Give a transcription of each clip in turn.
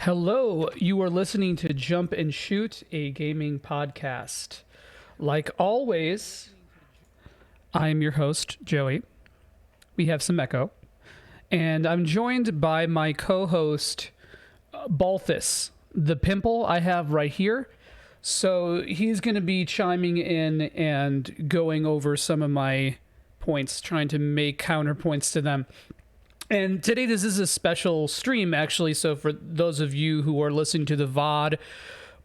Hello, you are listening to Jump and Shoot, a gaming podcast. Like always, I am your host, Joey. We have some echo. And I'm joined by my co host, Balthus, the pimple I have right here. So he's going to be chiming in and going over some of my points, trying to make counterpoints to them. And today, this is a special stream, actually. So, for those of you who are listening to the VOD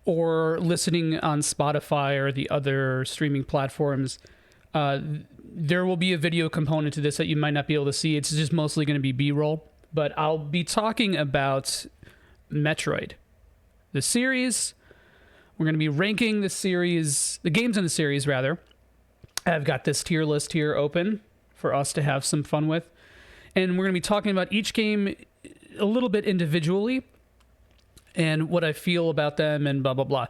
or listening on Spotify or the other streaming platforms, there will be a video component to this that you might not be able to see. It's just mostly going to be B-roll. But I'll be talking about Metroid, the series. We're going to be ranking the series, the games in the series, rather. I've got this tier list here open for us to have some fun with. And we're going to be talking about each game a little bit individually and what I feel about them and blah, blah, blah.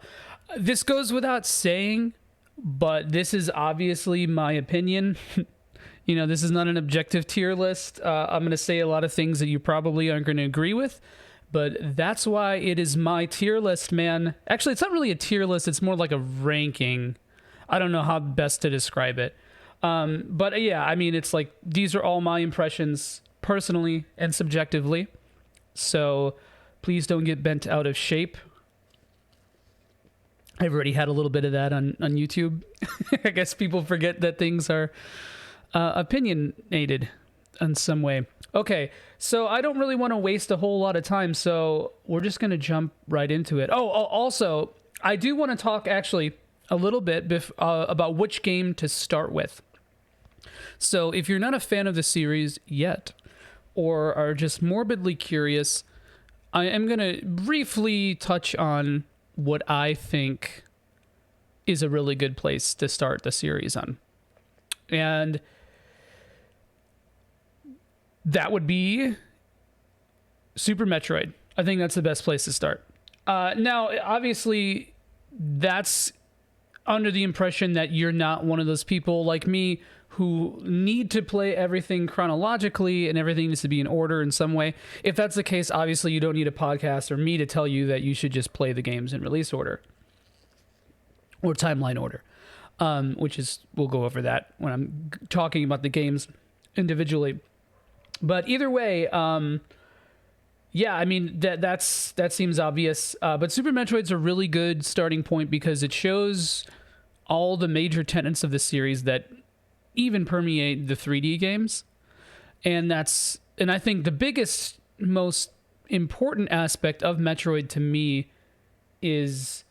This goes without saying, but this is obviously my opinion. This is not an objective tier list. I'm going to say a lot of things that you probably aren't going to agree with, but that's why it is my tier list, man. Actually, it's not really a tier list. It's more like a ranking. I don't know how best to describe it. But yeah, I mean, it's like, these are all my impressions personally and subjectively. So please don't get bent out of shape. I've already had a little bit of that on YouTube. I guess people forget that things are opinionated in some way. Okay, so I don't really want to waste a whole lot of time, so we're just going to jump right into it. Also, I do want to talk actually a little bit about which game to start with. So if you're not a fan of the series yet, or are just morbidly curious, I am going to briefly touch on what I think is a really good place to start the series on. And that would be Super Metroid. I think that's the best place to start. Now, obviously, that's under the impression that you're not one of those people like me who need to play everything chronologically and everything needs to be in order in some way. If that's the case, obviously you don't need a podcast or me to tell you that you should just play the games in release order or timeline order, we'll go over that when I'm talking about the games individually. But either way, yeah, I mean, that seems obvious. But Super Metroid's a really good starting point because it shows all the major tenets of the series that even permeate the 3D games. And I think the biggest, most important aspect of Metroid to me is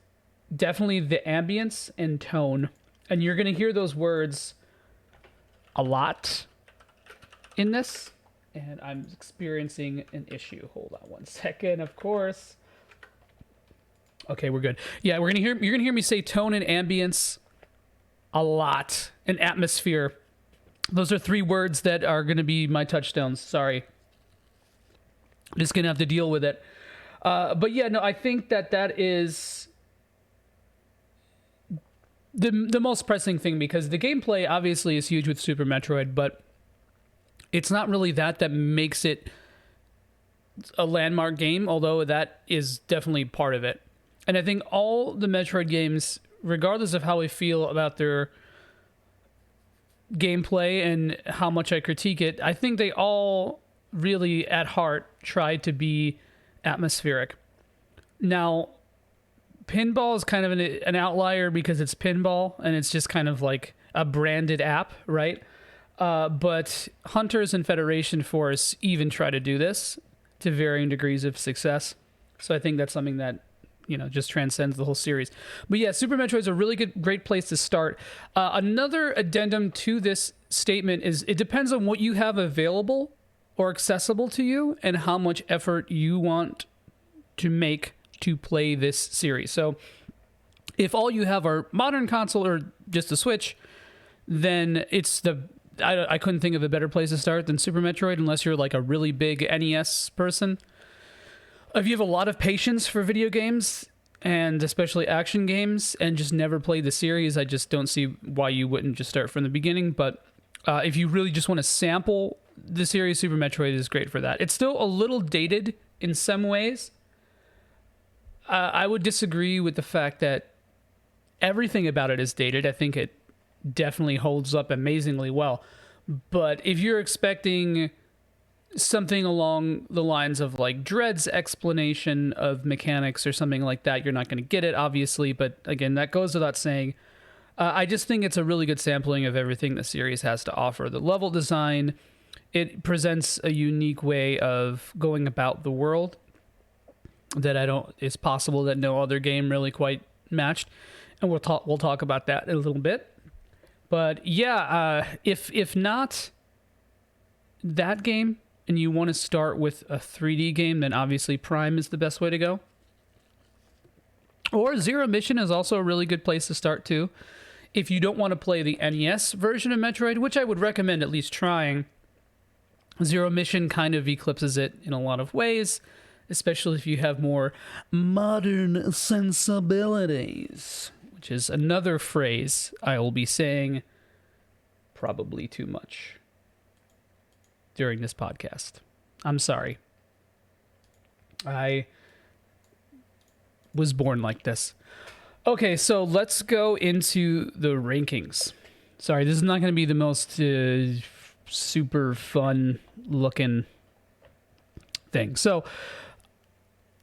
definitely the ambience and tone. And you're going to hear those words a lot in this. And I'm experiencing an issue. Hold on one second, of course. Okay, we're good. Yeah, you're gonna hear me say tone and ambience a lot, and atmosphere. Those are three words that are gonna be my touchstones. Sorry, I'm just gonna have to deal with it. But yeah, no, I think that is the most pressing thing, because the gameplay obviously is huge with Super Metroid, but it's not really that makes it a landmark game, although that is definitely part of it. And I think all the Metroid games, regardless of how I feel about their gameplay and how much I critique it, I think they all really, at heart, try to be atmospheric. Now, pinball is kind of an outlier because it's pinball, and it's just kind of like a branded app, right? But Hunters and Federation Force even try to do this to varying degrees of success. So I think that's something that, just transcends the whole series. But yeah, Super Metroid is a really great place to start. Another addendum to this statement is it depends on what you have available or accessible to you and how much effort you want to make to play this series. So if all you have are modern console or just a Switch, then I couldn't think of a better place to start than Super Metroid, unless you're like a really big NES person. If you have a lot of patience for video games, and especially action games, and just never played the series, I just don't see why you wouldn't just start from the beginning. But if you really just want to sample the series, Super Metroid is great for that. It's still a little dated in some ways, I would disagree with the fact that everything about it is dated. I think it definitely holds up amazingly well. But if you're expecting something along the lines of like Dread's explanation of mechanics or something like that, you're not going to get it, obviously. But again, that goes without saying. I just think it's a really good sampling of everything the series has to offer. The level design, it presents a unique way of going about the world that it's possible that no other game really quite matched. And we'll talk about that in a little bit. But yeah, if not that game, and you want to start with a 3D game, then obviously Prime is the best way to go. Or Zero Mission is also a really good place to start too. If you don't want to play the NES version of Metroid, which I would recommend at least trying, Zero Mission kind of eclipses it in a lot of ways, especially if you have more modern sensibilities, which is another phrase I will be saying probably too much during this podcast. I'm sorry. I was born like this. Okay, so let's go into the rankings. Sorry, this is not going to be the most super fun looking thing. So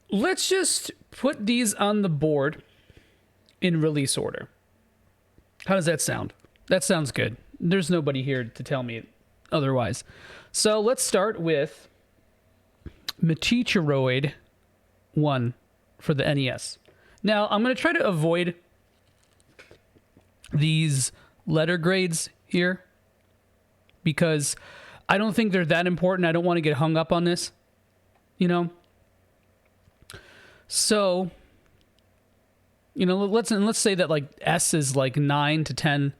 let's just put these on the board in release order. How does that sound? That sounds good. There's nobody here to tell me otherwise. So let's start with Metroid 1 for the NES. Now, I'm going to try to avoid these letter grades here because I don't think they're that important. I don't want to get hung up on this, you know? So, you know, let's say that like S is like 9 to 10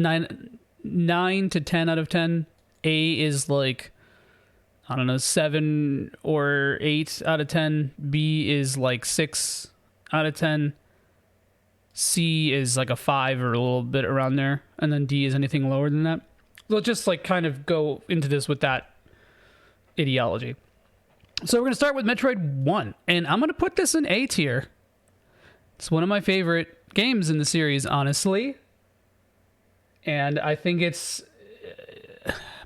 out of 10. A is like, I don't know, 7 or 8 out of 10. B is like 6 out of 10. C is like a 5 or a little bit around there. And then D is anything lower than that. We'll just like kind of go into this with that ideology. So we're going to start with Metroid 1. And I'm going to put this in A tier. It's one of my favorite games in the series, honestly. And I think it's...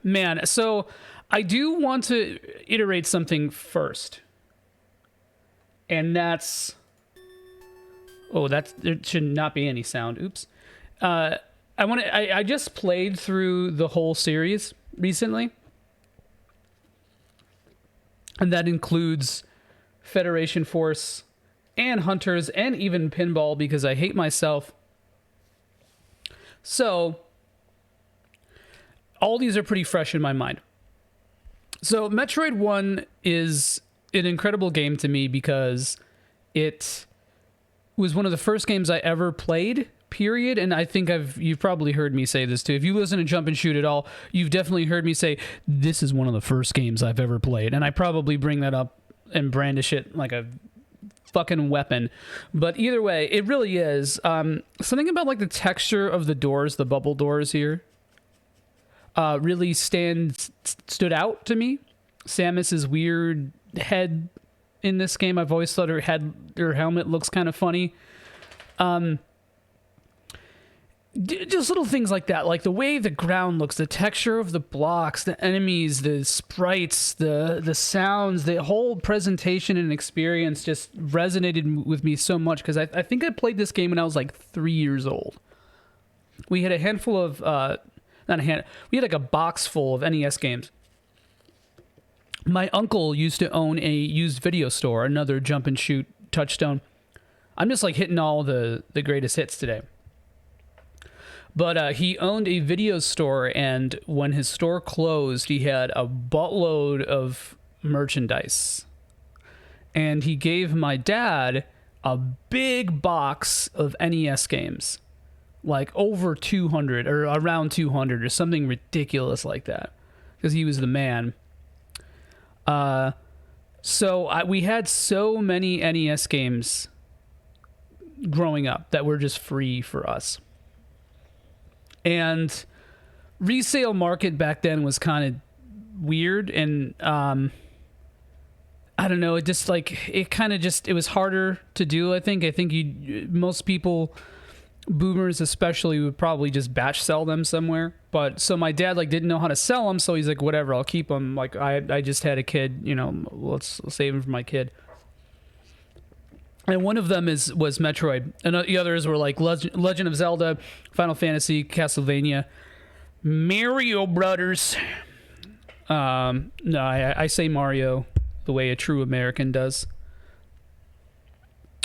Man, so I do want to iterate something first. And that's... Oh, there should not be any sound. Oops. I just played through the whole series recently. And that includes Federation Force and Hunters and even Pinball because I hate myself. So all these are pretty fresh in my mind. So Metroid 1 is an incredible game to me because it was one of the first games I ever played, period. And I think you've probably heard me say this too. If you listen to Jump and Shoot at all, you've definitely heard me say, this is one of the first games I've ever played. And I probably bring that up and brandish it like a fucking weapon. But either way, it really is. Something about like the texture of the doors, the bubble doors here, really stood out to me. Samus's weird head in this game, I've always thought her helmet looks kind of funny. Just little things like that, like the way the ground looks, the texture of the blocks, the enemies, the sprites, the sounds, the whole presentation and experience just resonated with me so much because I think I played this game when I was like 3 years old. We had a handful of we had like a box full of NES games. My uncle used to own a used video store, another Jump and Shoot touchstone. I'm just like hitting all the greatest hits today. But he owned a video store, and when his store closed, he had a buttload of merchandise. And he gave my dad a big box of NES games, like over 200 or around 200 or something ridiculous like that, because he was the man. So we had so many NES games growing up that were just free for us. And resale market back then was kind of weird, and I don't know. It just like it kind of just it was harder to do. I think most people, boomers especially, would probably just batch sell them somewhere. But so my dad like didn't know how to sell them, so he's like, whatever, I'll keep them. Like I just had a kid, let's save him for my kid. And one of them was Metroid, and the others were like Legend of Zelda, Final Fantasy, Castlevania, Mario Brothers. No, I say Mario the way a true American does.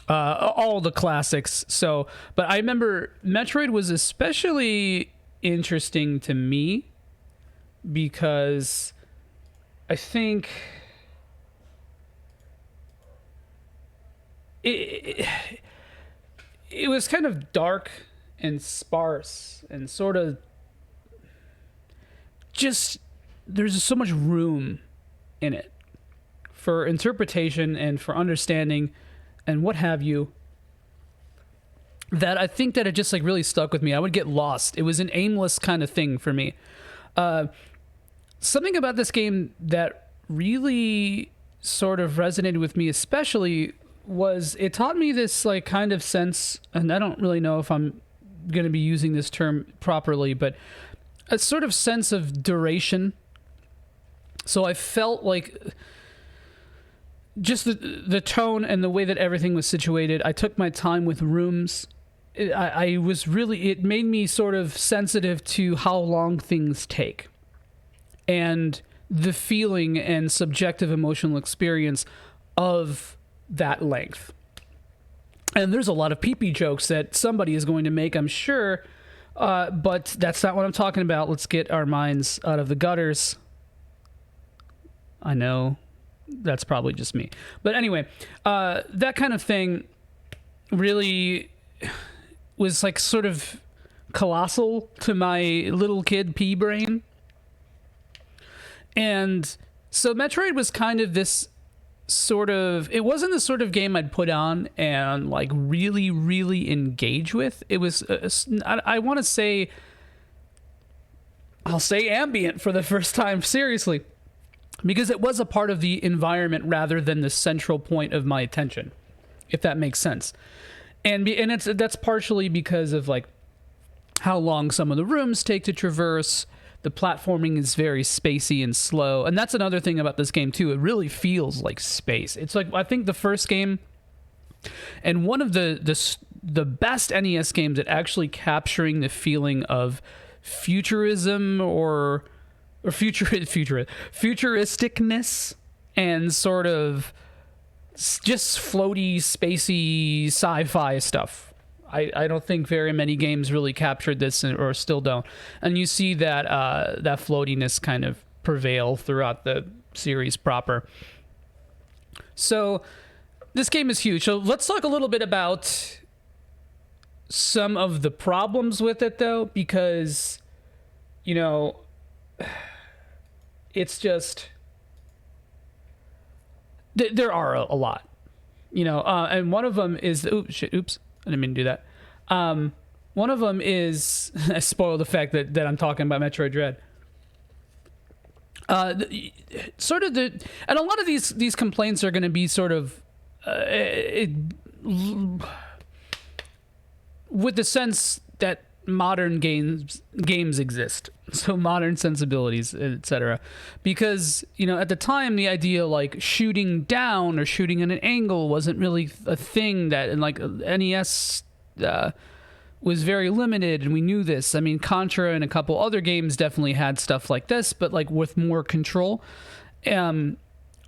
All the classics. So, but I remember Metroid was especially interesting to me because I think it was kind of dark and sparse and sort of just there's so much room in it for interpretation and for understanding and what have you, that I think that it just like really stuck with me. I would get lost. It was an aimless kind of thing for me. Something about this game that really sort of resonated with me especially was it taught me this like kind of sense, and I don't really know if I'm going to be using this term properly, but a sort of sense of duration. So I felt like just the tone and the way that everything was situated. I took my time with rooms. I was really, it made me sort of sensitive to how long things take and the feeling and subjective emotional experience of that length. And there's a lot of pee-pee jokes that somebody is going to make, I'm sure, but that's not what I'm talking about. Let's get our minds out of the gutters. I know that's probably just me. But anyway, that kind of thing really was like sort of colossal to my little kid pea brain. And so Metroid was kind of this sort of, it wasn't the sort of game I'd put on and like really, really engage with. It was, I want to say, I'll say ambient for the first time, seriously. Because it was a part of the environment rather than the central point of my attention, if that makes sense. And that's partially because of like how long some of the rooms take to traverse. The platforming is very spacey and slow, and that's another thing about this game too. It really feels like space. It's like I think the first game, and one of the best NES games at actually capturing the feeling of futurism or futuristicness and sort of just floaty, spacey sci-fi stuff. I don't think very many games really captured this or still don't. And you see that that floatiness kind of prevail throughout the series proper. So this game is huge. So let's talk a little bit about some of the problems with it, though, because, it's just there are a lot, and one of them is oops, I didn't mean to do that. One of them is I spoiled the fact that I'm talking about Metroid Dread. And a lot of these complaints are going to be sort of with the sense that modern games exist, so modern sensibilities, etc. Because at the time the idea like shooting down or shooting at an angle wasn't really a thing that, and like NES was very limited, and we knew this. I mean, Contra and a couple other games definitely had stuff like this, but like with more control. But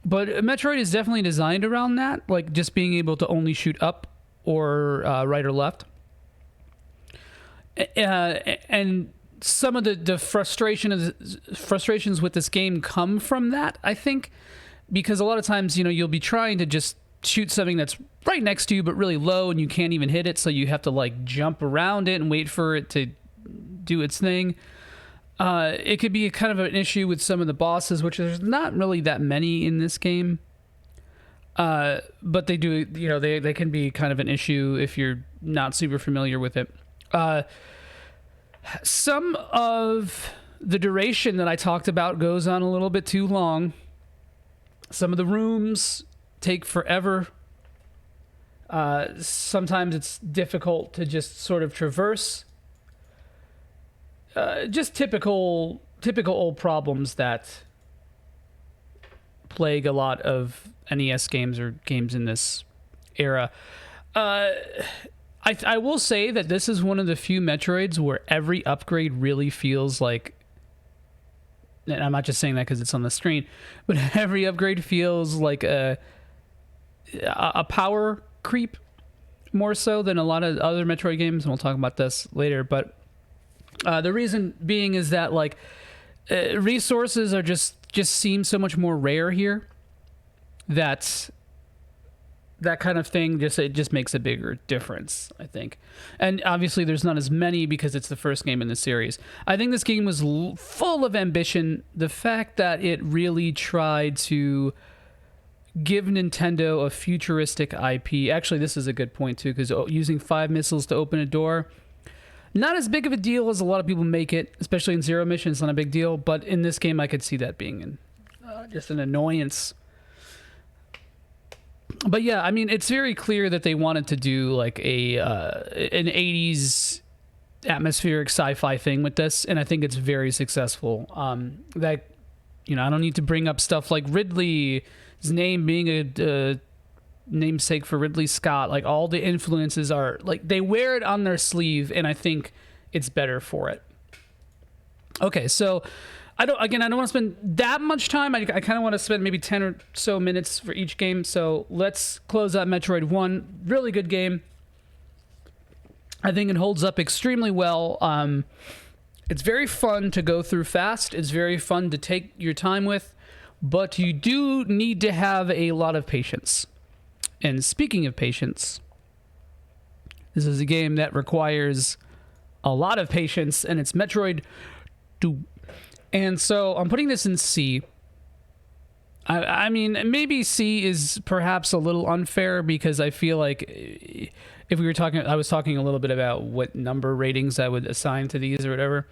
Metroid is definitely designed around that, like just being able to only shoot up or right or left. And some of the frustrations with this game come from that, I think, because a lot of times, you'll be trying to just shoot something that's right next to you but really low, and you can't even hit it, so you have to like jump around it and wait for it to do its thing. It could be kind of an issue with some of the bosses, which there's not really that many in this game. But they do, they can be kind of an issue if you're not super familiar with it. Some of the duration that I talked about goes on a little bit too long. Some of the rooms take forever. Sometimes it's difficult to just sort of traverse. Just typical old problems that plague a lot of NES games or games in this era. I will say that this is one of the few Metroids where every upgrade really feels like, and I'm not just saying that because it's on the screen, but every upgrade feels like a power creep more so than a lot of other Metroid games, and we'll talk about this later. But the reason being is that like resources are just seem so much more rare here. That kind of thing just makes a bigger difference, I think. And obviously there's not as many because it's the first game in the series. I think this game was full of ambition. The fact that it really tried to give Nintendo a futuristic IP. Actually, this is a good point too, because using 5 missiles to open a door, not as big of a deal as a lot of people make it, especially in Zero Mission. It's not a big deal, but in this game I could see that being just an annoyance. But yeah, I mean, it's very clear that they wanted to do like an 80s atmospheric sci-fi thing with this, and I think it's very successful. I don't need to bring up stuff like Ridley's name being a namesake for Ridley Scott. Like, all the influences are like they wear it on their sleeve, and I think it's better for it. Okay, so I don't want to spend that much time. I kind of want to spend maybe 10 or so minutes for each game. So let's close out Metroid 1. Really good game. I think it holds up extremely well. It's very fun to go through fast. It's very fun to take your time with, but you do need to have a lot of patience. And speaking of patience, this is a game that requires a lot of patience, and it's Metroid 2. And so I'm putting this in C. I mean, maybe C is perhaps a little unfair because I feel like if we were talking, I was talking a little bit about what number ratings I would assign to these or whatever.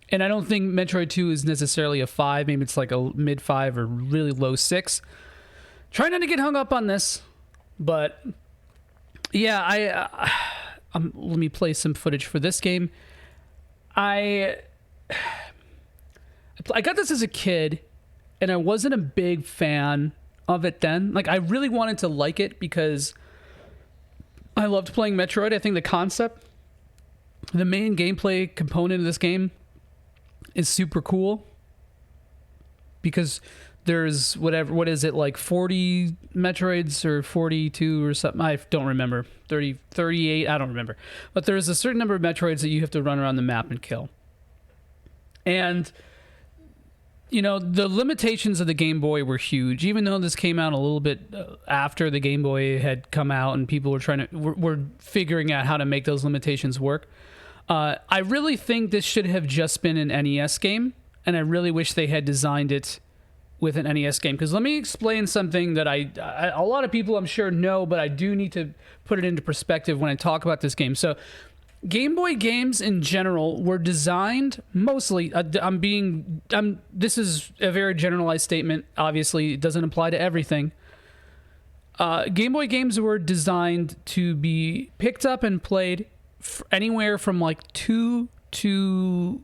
And I don't think Metroid 2 is necessarily a 5. Maybe it's like a mid 5 or really low 6. Try not to get hung up on this. But yeah, let me play some footage for this game. I got this as a kid, and I wasn't a big fan of it then. Like, I really wanted to like it because I loved playing Metroid. I think the concept, the main gameplay component of this game is super cool because there's what is it, like 40 Metroids or 42 or something? I don't remember. 30, 38, I don't remember. But there's a certain number of Metroids that you have to run around the map and kill. And you know, the limitations of the Game Boy were huge, even though this came out a little bit after the Game Boy had come out and people were figuring out how to make those limitations work. I really think this should have just been an NES game, and I really wish they had designed it with an NES game. Because let me explain something that a lot of people I'm sure know, but I do need to put it into perspective when I talk about this game. So Game Boy games in general were designed mostly, this is a very generalized statement, obviously it doesn't apply to everything. Game Boy games were designed to be picked up and played anywhere from like 2 to,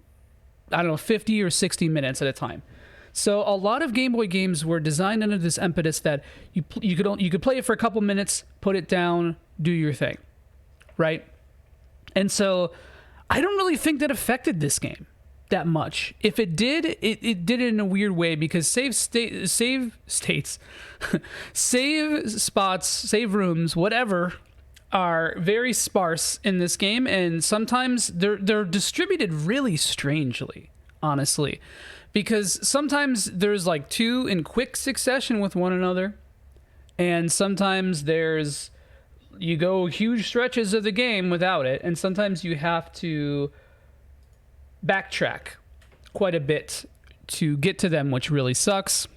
50 or 60 minutes at a time. So a lot of Game Boy games were designed under this impetus that you could play it for a couple minutes, put it down, do your thing, right? And so I don't really think that affected this game that much. If it did, it did it in a weird way because save spots, save rooms, whatever, are very sparse in this game, and sometimes they're distributed really strangely, honestly. Because sometimes there's like 2 in quick succession with one another, and sometimes you go huge stretches of the game without it, and sometimes you have to backtrack quite a bit to get to them, which really sucks.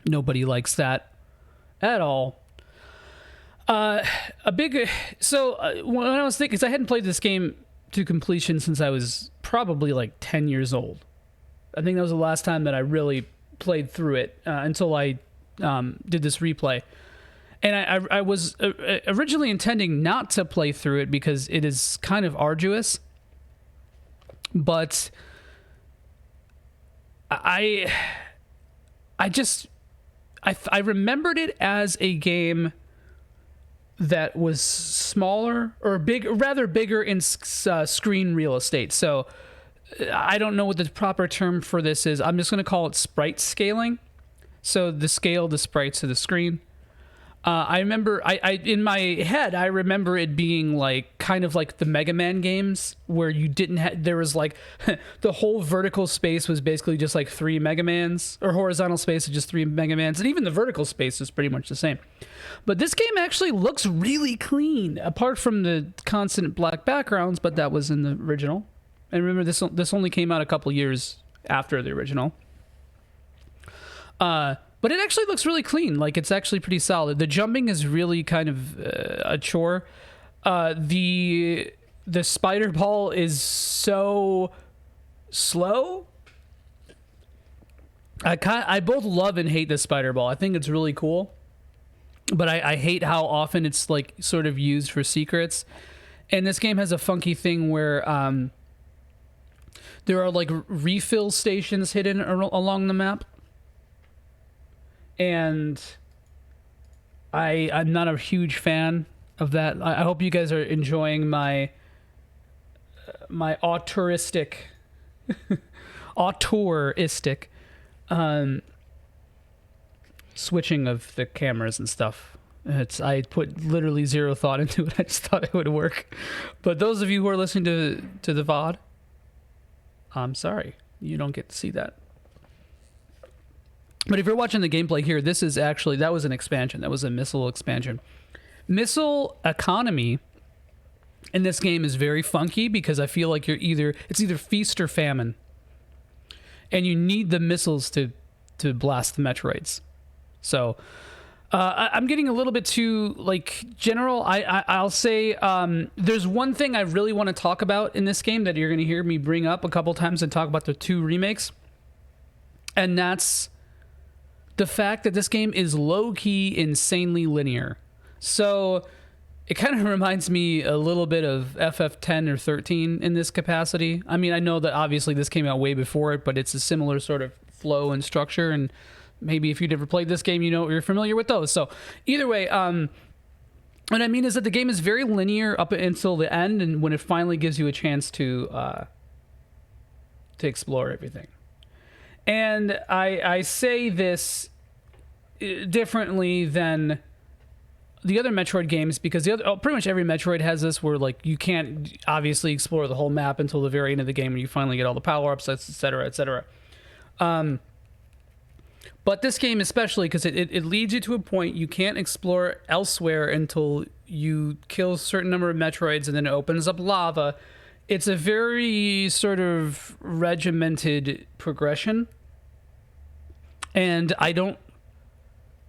Nobody likes that at all. When I was thinking, because I hadn't played this game to completion since I was probably like 10 years old. I think that was the last time that I really played through it until I did this replay. And I was originally intending not to play through it because it is kind of arduous. But I remembered it as a game that was smaller or rather bigger in screen real estate. So I don't know what the proper term for this is. I'm just going to call it sprite scaling. So the scale the sprites to the screen. I remember, I in my head, I remember it being like kind of like the Mega Man games where you didn't have, there was like the whole vertical space was basically just like 3 Mega Mans, or horizontal space is just 3 Mega Mans, and even the vertical space is pretty much the same. But this game actually looks really clean, apart from the constant black backgrounds, but that was in the original. And remember, this only came out a couple years after the original. But it actually looks really clean. Like, it's actually pretty solid. The jumping is really kind of a chore. The spider ball is so slow. I both love and hate the spider ball. I think it's really cool, but I hate how often it's like sort of used for secrets. And this game has a funky thing where there are like refill stations hidden along the map. And I'm not a huge fan of that. I hope you guys are enjoying my auteuristic switching of the cameras and stuff. I put literally zero thought into it. I just thought it would work. But those of you who are listening to the VOD, I'm sorry, you don't get to see that. But if you're watching the gameplay here, this is actually, that was an expansion. That was a missile expansion. Missile economy in this game is very funky because I feel like it's either feast or famine. And you need the missiles to blast the Metroids. So I'm getting a little bit too like general. I'll say there's one thing I really want to talk about in this game that you're going to hear me bring up a couple times and talk about the 2 remakes. And that's the fact that this game is low-key insanely linear. So it kind of reminds me a little bit of FF10 or 13 in this capacity. I mean, I know that obviously this came out way before it, but it's a similar sort of flow and structure, and maybe if you'd ever played this game, you're familiar with those. So either way, what I mean is that the game is very linear up until the end, and when it finally gives you a chance to explore everything. And I say this differently than the other Metroid games because pretty much every Metroid has this where like you can't obviously explore the whole map until the very end of the game when you finally get all the power-ups, etc., etc. But this game especially, because it leads you to a point you can't explore elsewhere until you kill a certain number of Metroids, and then it opens up lava. It's a very sort of regimented progression. And I don't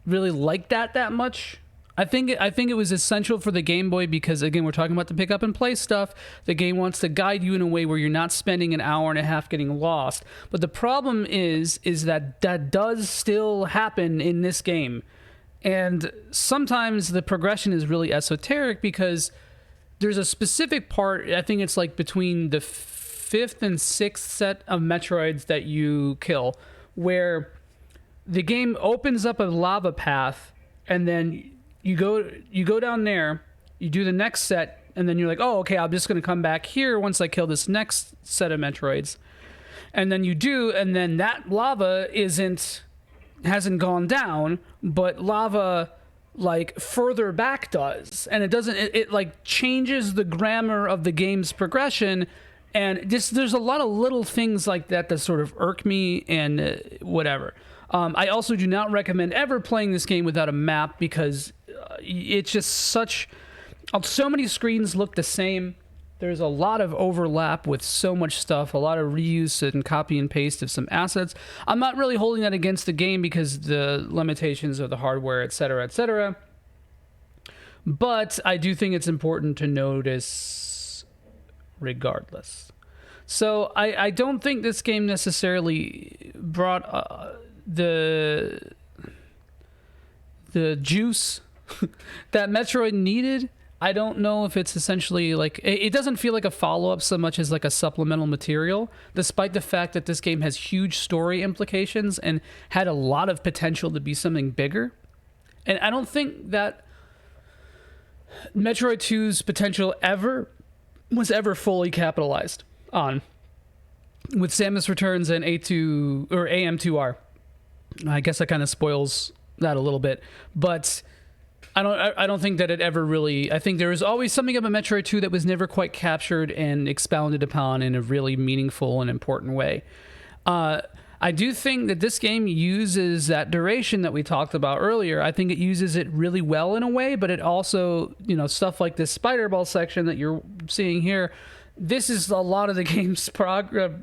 really like that much. I think it was essential for the Game Boy because, again, we're talking about the pick up and play stuff. The game wants to guide you in a way where you're not spending an hour and a half getting lost. But the problem is that does still happen in this game. And sometimes the progression is really esoteric because there's a specific part, I think it's like between the 5th and 6th set of Metroids that you kill, where the game opens up a lava path, and then you go down there, you do the next set, and then you're like, oh, okay, I'm just going to come back here once I kill this next set of Metroids. And then you do, and then that lava hasn't gone down, but lava like further back does. And it like changes the grammar of the game's progression. And there's a lot of little things like that sort of irk me and whatever. I also do not recommend ever playing this game without a map because it's just so many screens look the same. There's a lot of overlap with so much stuff, a lot of reuse and copy and paste of some assets. I'm not really holding that against the game because the limitations of the hardware, etc., etc. But I do think it's important to notice regardless. So I don't think this game necessarily brought the juice that Metroid needed. I don't know if it's essentially like it doesn't feel like a follow-up so much as like a supplemental material, despite the fact that this game has huge story implications and had a lot of potential to be something bigger. And I don't think that Metroid 2's potential was ever fully capitalized on with Samus Returns and A2 or AM2R. I guess that kind of spoils that a little bit, but I don't think that it ever really. I think there was always something about Metroid 2 that was never quite captured and expounded upon in a really meaningful and important way. I do think that this game uses that duration that we talked about earlier. I think it uses it really well in a way, but it also, stuff like this spider ball section that you're seeing here. This is a lot of the game's progress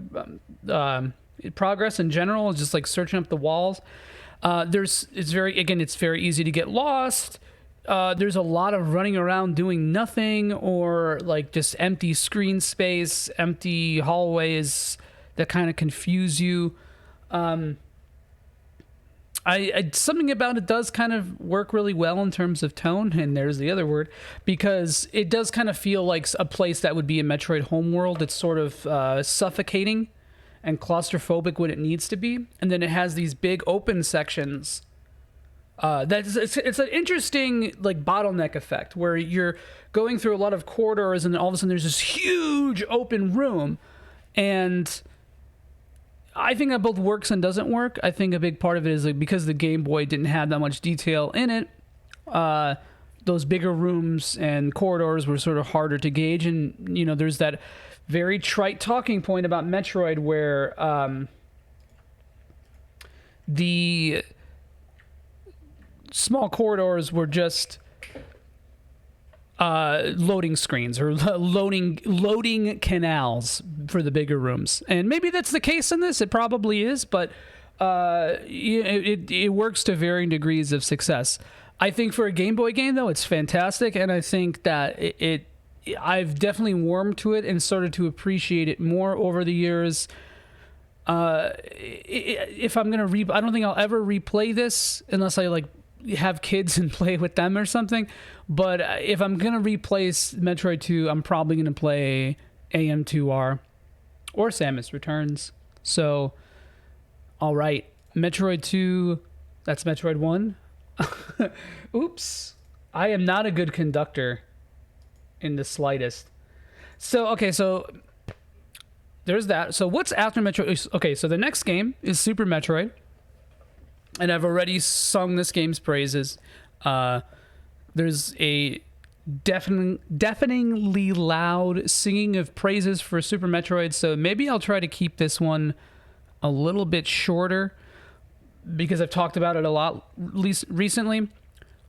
in general, just like searching up the walls. It's very easy to get lost. There's a lot of running around doing nothing, or like just empty screen space, empty hallways that kind of confuse you. Something about it does kind of work really well in terms of tone, and there's the other word, because it does kind of feel like a place that would be a Metroid homeworld. It's sort of suffocating and claustrophobic when it needs to be, and then it has these big open sections. It's an interesting like bottleneck effect where you're going through a lot of corridors, and then all of a sudden there's this huge open room, and I think that both works and doesn't work. I think a big part of it is like because the Game Boy didn't have that much detail in it, those bigger rooms and corridors were sort of harder to gauge. And, there's that very trite talking point about Metroid where the small corridors were just loading screens or loading canals for the bigger rooms, and maybe that's the case in this. It probably is, but it works to varying degrees of success. I think for a Game Boy game, though, it's fantastic, and I think that I've definitely warmed to it and started to appreciate it more over the years. If I'm gonna I don't think I'll ever replay this unless I like have kids and play with them or something. But if I'm gonna replace Metroid 2, I'm probably gonna play AM2R or Samus Returns. So, all right, Metroid 2. That's Metroid 1. Oops, I am not a good conductor in the slightest. So okay, so there's that. So what's after Metroid? Okay, so the next game is Super Metroid. And I've already sung this game's praises. There's a deafeningly loud singing of praises for Super Metroid, so maybe I'll try to keep this one a little bit shorter because I've talked about it a lot recently.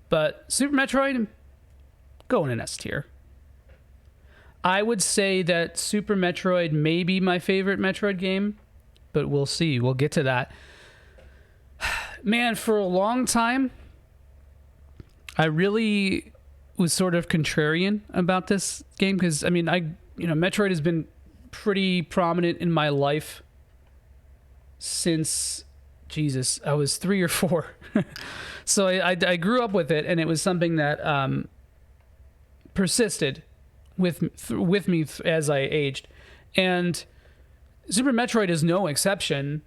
But Super Metroid, go in an S tier. I would say that Super Metroid may be my favorite Metroid game, but we'll see. We'll get to that. Man, for a long time, I really was sort of contrarian about this game because, I mean, Metroid has been pretty prominent in my life since, Jesus, I was 3 or 4. So I grew up with it, and it was something that persisted with me as I aged. And Super Metroid is no exception.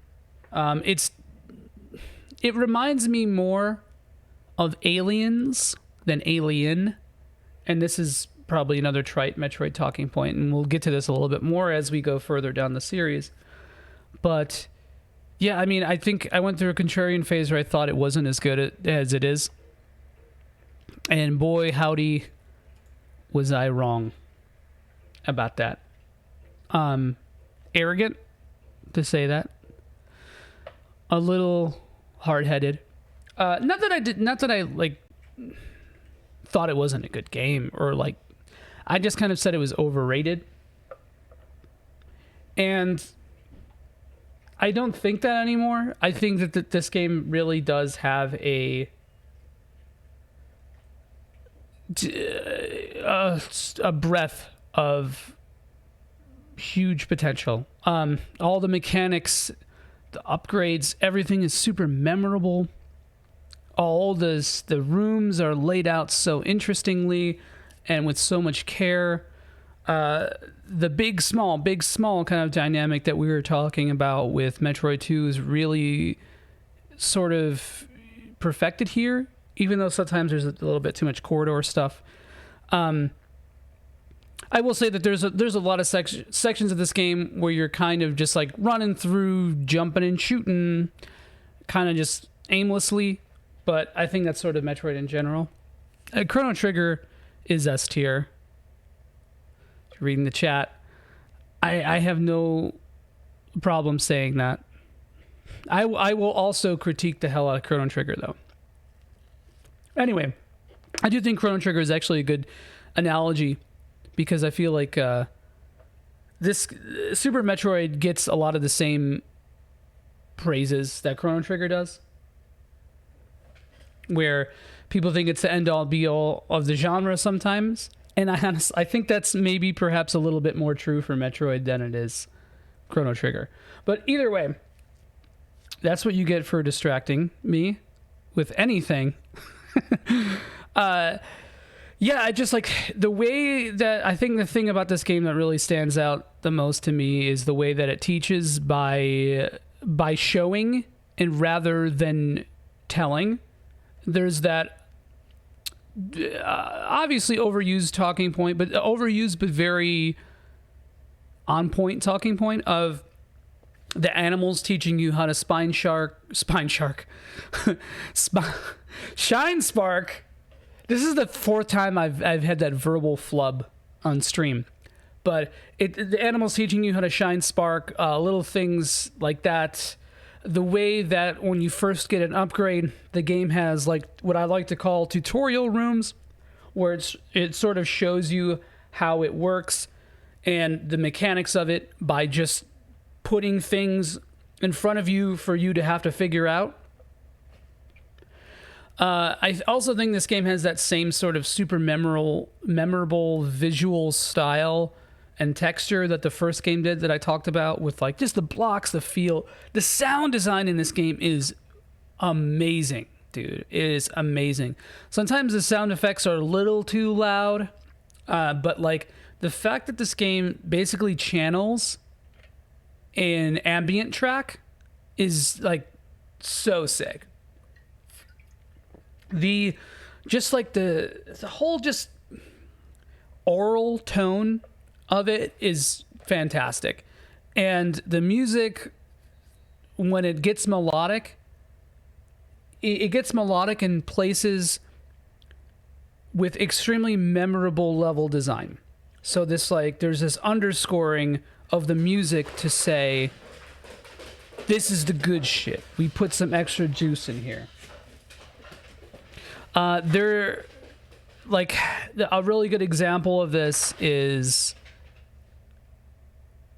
It reminds me more of Aliens than Alien, and this is probably another trite Metroid talking point, and we'll get to this a little bit more as we go further down the series. But yeah, I mean, I think I went through a contrarian phase where I thought it wasn't as good as it is, and boy howdy was I wrong about that. Arrogant to say that, a little hard-headed. Not that I like thought it wasn't a good game, or like I just kind of said it was overrated. And I don't think that anymore. I think that this game really does have a breadth of huge potential. All the mechanics, the upgrades, everything is super memorable. all the rooms are laid out so interestingly and with so much care. The big small kind of dynamic that we were talking about with Metroid 2 is really sort of perfected here, even though sometimes there's a little bit too much corridor stuff. I will say that there's a lot of sections of this game where you're kind of just like running through, jumping and shooting, kind of just aimlessly. But I think that's sort of Metroid in general. Chrono Trigger is S tier. Reading the chat, I have no problem saying that. I will also critique the hell out of Chrono Trigger, though. Anyway, I do think Chrono Trigger is actually a good analogy because I feel like this Super Metroid gets a lot of the same praises that Chrono Trigger does, where people think it's the end-all be-all of the genre sometimes. And I think that's maybe perhaps a little bit more true for Metroid than it is Chrono Trigger. But either way, that's what you get for distracting me with anything. Yeah, I just like the way that I think the thing about this game that really stands out the most to me is the way that it teaches by showing and rather than telling. There's that obviously overused talking point, but very on point talking point of the animals teaching you how to shine spark. This is the fourth time I've had that verbal flub on stream, but the animals teaching you how to shine spark, little things like that. The way that when you first get an upgrade, the game has like what I like to call tutorial rooms, where it sort of shows you how it works and the mechanics of it by just putting things in front of you for you to have to figure out. I also think this game has that same sort of super memorable visual style and texture that the first game did that I talked about with like just the blocks, the feel. The sound design in this game is amazing, dude. It is amazing. Sometimes the sound effects are a little too loud, but like the fact that this game basically channels an ambient track is like so sick. The whole just oral tone of it is fantastic, and the music, when it gets melodic, it gets melodic in places with extremely memorable level design. So this there's this underscoring of the music to say, this is the good shit. We put some extra juice in here. A really good example of this is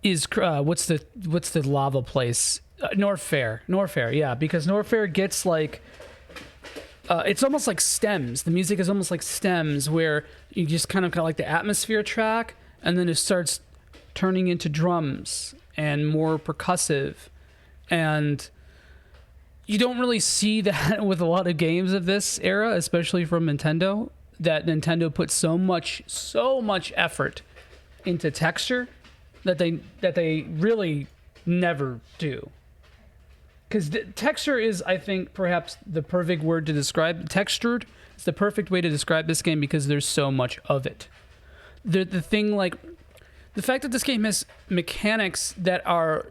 what's the lava place? North Fair, yeah, because North Fair gets it's almost like stems. The music is almost like stems, where you just kind of got like the atmosphere track, and then it starts turning into drums and more percussive, and you don't really see that with a lot of games of this era, especially from Nintendo. That Nintendo put so much effort into texture that they really never do. Because texture is, I think, perhaps the perfect word to describe. Textured is the perfect way to describe this game because there's so much of it. The fact that this game has mechanics that are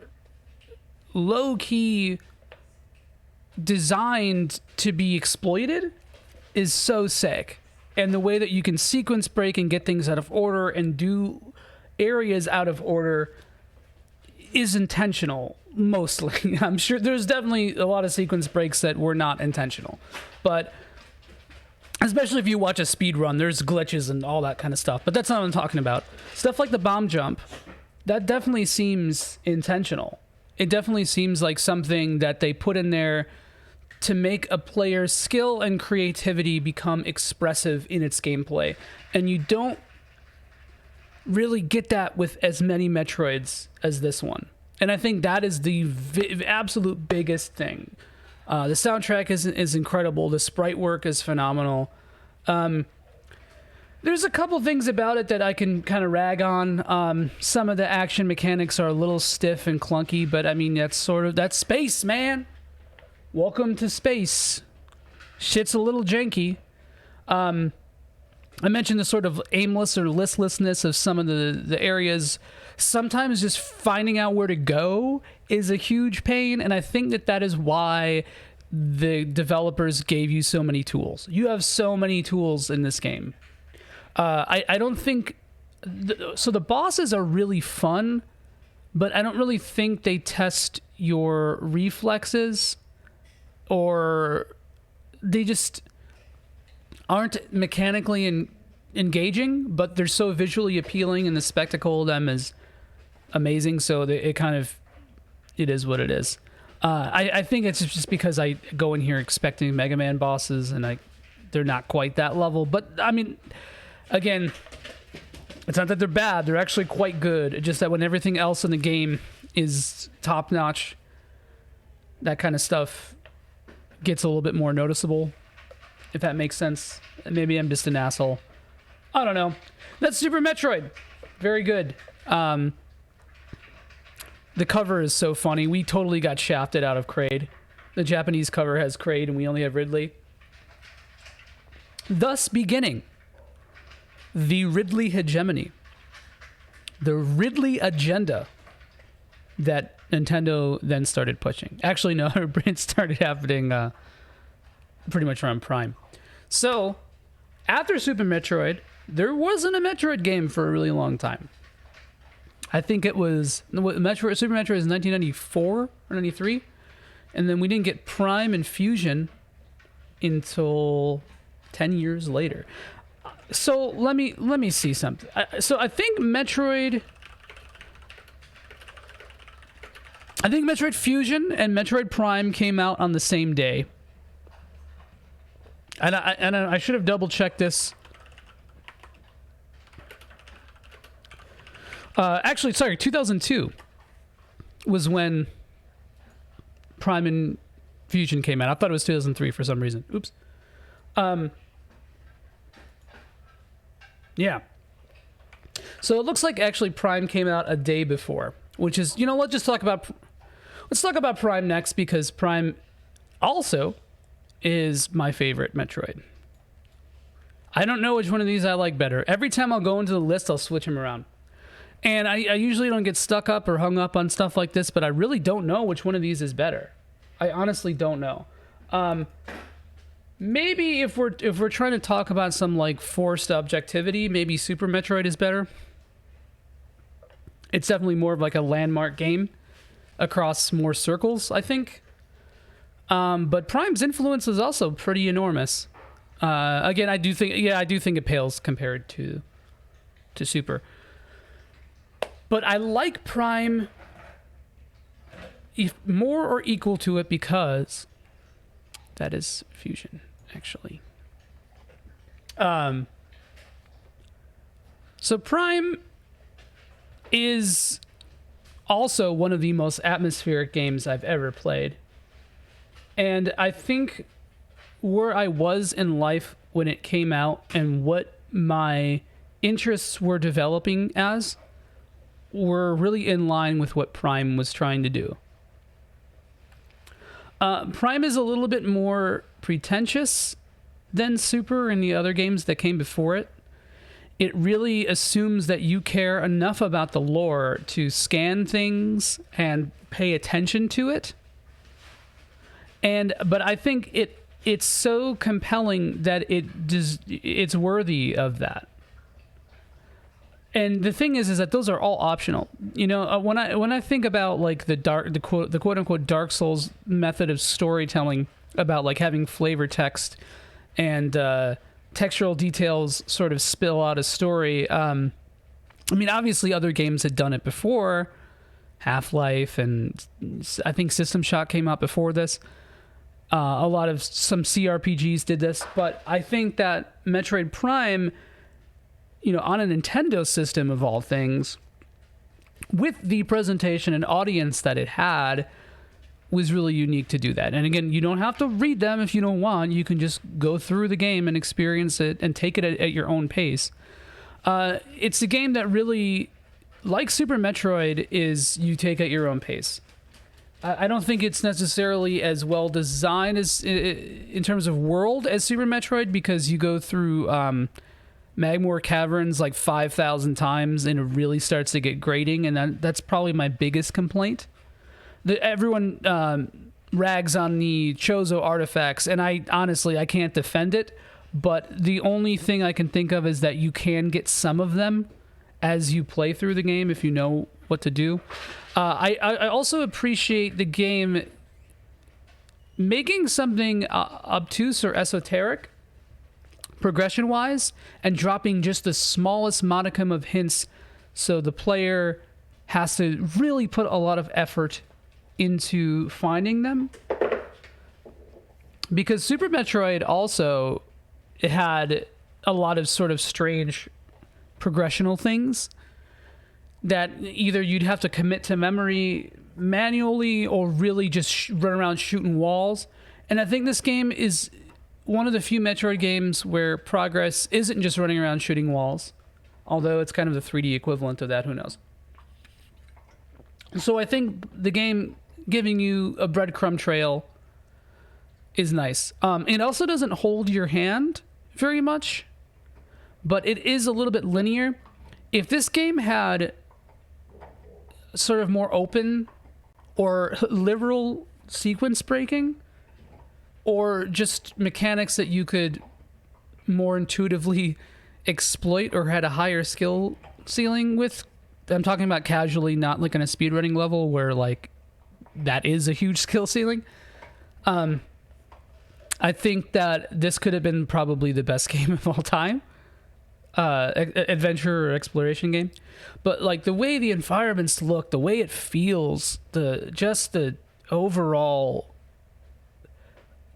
low-key designed to be exploited is so sick. And the way that you can sequence break and get things out of order and do areas out of order is intentional, mostly. I'm sure there's definitely a lot of sequence breaks that were not intentional, but especially if you watch a speed run, there's glitches and all that kind of stuff, but that's not what I'm talking about. Stuff like the bomb jump, that definitely seems intentional. It definitely seems like something that they put in there to make a player's skill and creativity become expressive in its gameplay. And you don't really get that with as many Metroids as this one. And I think that is the absolute biggest thing. The soundtrack is incredible. The sprite work is phenomenal. There's a couple things about it that I can kind of rag on. Some of the action mechanics are a little stiff and clunky, but I mean, that's space, man. Welcome to space. Shit's a little janky. I mentioned the sort of aimless or listlessness of some of the areas. Sometimes just finding out where to go is a huge pain, and I think that is why the developers gave you so many tools. You have so many tools in this game. I don't think... So the bosses are really fun, but I don't really think they test your reflexes, or they just aren't mechanically engaging, but they're so visually appealing, and the spectacle of them is amazing, so it is what it is. I think it's just because I go in here expecting Mega Man bosses, and they're not quite that level, but I mean... Again, it's not that they're bad. They're actually quite good. It's just that when everything else in the game is top-notch, that kind of stuff gets a little bit more noticeable, if that makes sense. Maybe I'm just an asshole. I don't know. That's Super Metroid. Very good. The cover is so funny. We totally got shafted out of Kraid. The Japanese cover has Kraid, and we only have Ridley. Thus beginning... the Ridley hegemony, the Ridley agenda that Nintendo then started pushing. Actually, no, it started happening pretty much around Prime. So, after Super Metroid, there wasn't a Metroid game for a really long time. I think it was... Super Metroid is 1994 or 93, and then we didn't get Prime and Fusion until 10 years later. So let me see something. So I think Metroid Fusion and Metroid Prime came out on the same day. And I should have double checked this. Actually, sorry, 2002 was when Prime and Fusion came out. I thought it was 2003 for some reason. Oops. Yeah. So it looks like actually Prime came out a day before, which is, let's talk about Prime next, because Prime also is my favorite Metroid. I don't know which one of these I like better. Every time I'll go into the list, I'll switch them around. And I usually don't get stuck up or hung up on stuff like this, but I really don't know which one of these is better. I honestly don't know. Maybe if we're trying to talk about some like forced objectivity, maybe Super Metroid is better. It's definitely more of like a landmark game across more circles, I think. But Prime's influence is also pretty enormous. Again, I do think it pales compared to Super. But I like Prime more or equal to it because that is Fusion, actually. So Prime is also one of the most atmospheric games I've ever played. And I think where I was in life when it came out and what my interests were developing as were really in line with what Prime was trying to do. Prime is a little bit more pretentious than Super and the other games that came before it. It really assumes that you care enough about the lore to scan things and pay attention to it. But I think it's so compelling that it's worthy of that. And the thing is that those are all optional. When I think about like the quote unquote Dark Souls method of storytelling, about like having flavor text and textural details sort of spill out a story. I mean, obviously other games had done it before. Half-Life, and I think System Shock came out before this. A lot of some CRPGs did this, but I think that Metroid Prime, on a Nintendo system of all things, with the presentation and audience that it had, was really unique to do that. And again, you don't have to read them if you don't want. You can just go through the game and experience it and take it at your own pace. It's a game that really, like Super Metroid, is you take at your own pace. I don't think it's necessarily as well designed as in terms of world as Super Metroid, because you go through Magmore Caverns like 5,000 times and it really starts to get grating, and that's probably my biggest complaint. Everyone rags on the Chozo artifacts, and I can't defend it, but the only thing I can think of is that you can get some of them as you play through the game if you know what to do. I also appreciate the game making something obtuse or esoteric progression-wise and dropping just the smallest modicum of hints, so the player has to really put a lot of effort into finding them. Because Super Metroid also, it had a lot of sort of strange progressional things that either you'd have to commit to memory manually or really just run around shooting walls. And I think this game is one of the few Metroid games where progress isn't just running around shooting walls, although it's kind of the 3D equivalent of that, who knows. So I think the game giving you a breadcrumb trail is nice. It also doesn't hold your hand very much, but it is a little bit linear. If this game had sort of more open or liberal sequence breaking, or just mechanics that you could more intuitively exploit or had a higher skill ceiling with, I'm talking about casually, not like on a speedrunning level where like that is a huge skill ceiling. I think that this could have been probably the best game of all time. Adventure or exploration game. But like the way the environments look, the way it feels, the overall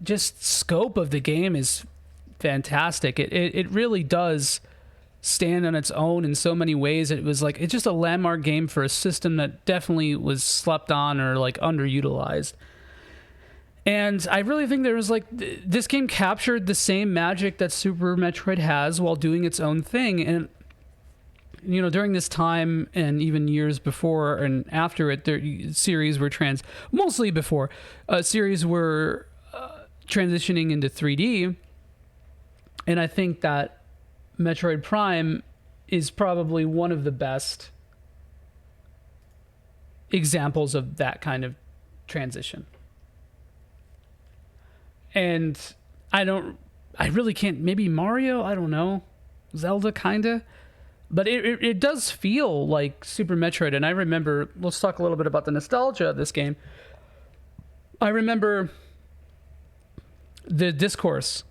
just scope of the game is fantastic. It really does stand on its own in so many ways. It was like, it's just a landmark game for a system that definitely was slept on or like underutilized. And I really think there was like, this game captured the same magic that Super Metroid has while doing its own thing. And, you know, during this time and even years before and after it, series were mostly before, series were transitioning into 3D. And I think that Metroid Prime is probably one of the best examples of that kind of transition. And I really can't, maybe Mario, I don't know, Zelda kinda, but it does feel like Super Metroid. And I remember, let's talk a little bit about the nostalgia of this game. I remember the discourse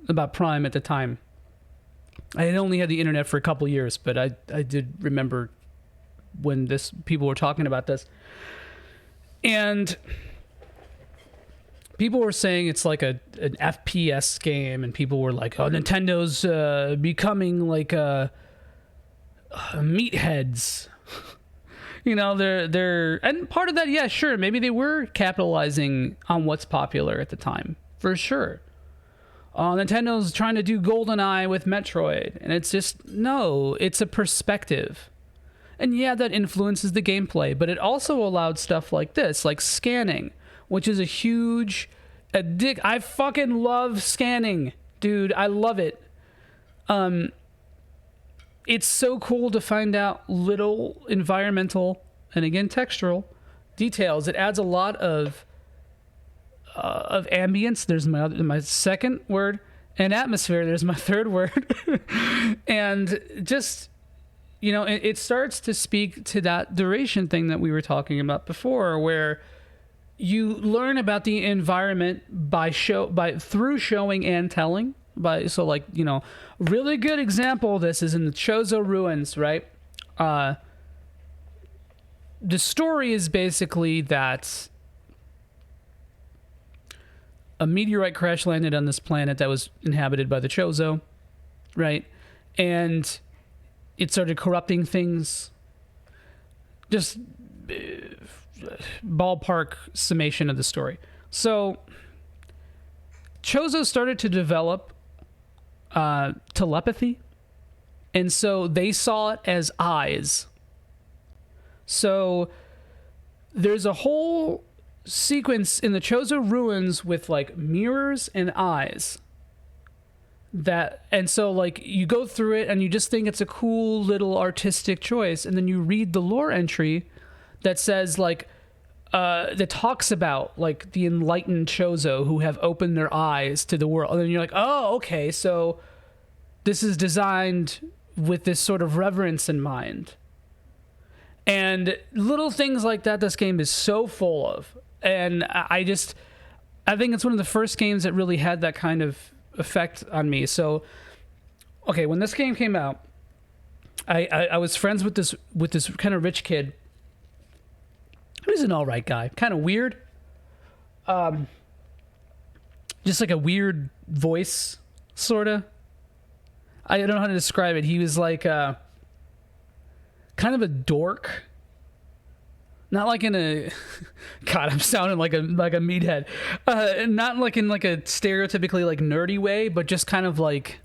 about Prime at the time. I had only had the internet for a couple years, but I did remember when people were talking about this. And people were saying it's like an FPS game, and people were like, "Oh, Nintendo's becoming like meatheads." You know, they're and part of that, yeah, sure, maybe they were capitalizing on what's popular at the time, for sure. Nintendo's trying to do GoldenEye with Metroid, and it's just, no, it's a perspective. And yeah, that influences the gameplay, but it also allowed stuff like this, like scanning, which is a huge I fucking love scanning, dude. I love it. It's so cool to find out little environmental and again textural details. It adds a lot of ambience. There's my second word, and atmosphere. There's my third word, and just, you know, it starts to speak to that duration thing that we were talking about before, where you learn about the environment through showing and telling. So like, you know, really good example of this is in the Chozo ruins, right? The story is basically that a meteorite crash landed on this planet that was inhabited by the Chozo, right? And it started corrupting things, just ballpark summation of the story. So Chozo started to develop telepathy, and so they saw it as eyes. So there's a whole sequence in the Chozo ruins with like mirrors and eyes. And so like you go through it and you just think it's a cool little artistic choice, and then you read the lore entry that says like that talks about like the enlightened Chozo who have opened their eyes to the world, and then you're like, oh, okay, so this is designed with this sort of reverence in mind. And little things like that this game is so full of, and I think it's one of the first games that really had that kind of effect on me. So okay, when this game came out, I was friends with this kind of rich kid. He was an all right guy, kind of weird, just like a weird voice, sort of. I don't know how to describe it. He was like kind of a dork. Not like in a God, I'm sounding like a meathead. Not like in like a stereotypically like nerdy way, but just kind of like,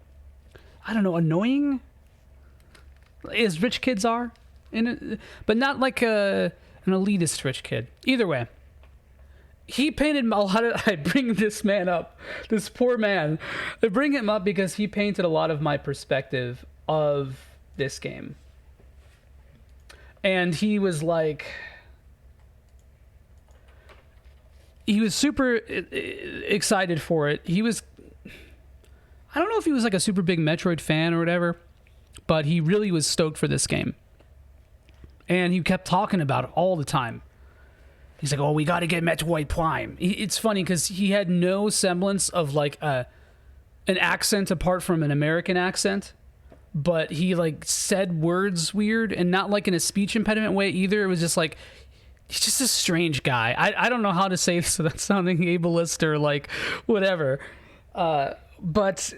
I don't know, annoying, as rich kids are in it, but not like an elitist rich kid. Either way, he painted a lot of. I bring this man up, this poor man. I bring him up because he painted a lot of my perspective of this game, and he was like. He was super excited for it. He was, I don't know if he was like a super big Metroid fan or whatever, but he really was stoked for this game. And he kept talking about it all the time. He's like, oh, we got to get Metroid Prime. It's funny because he had no semblance of like an accent apart from an American accent, but he like said words weird, and not like in a speech impediment way either. It was just like, he's just a strange guy. I don't know how to say this without sounding ableist or like whatever. But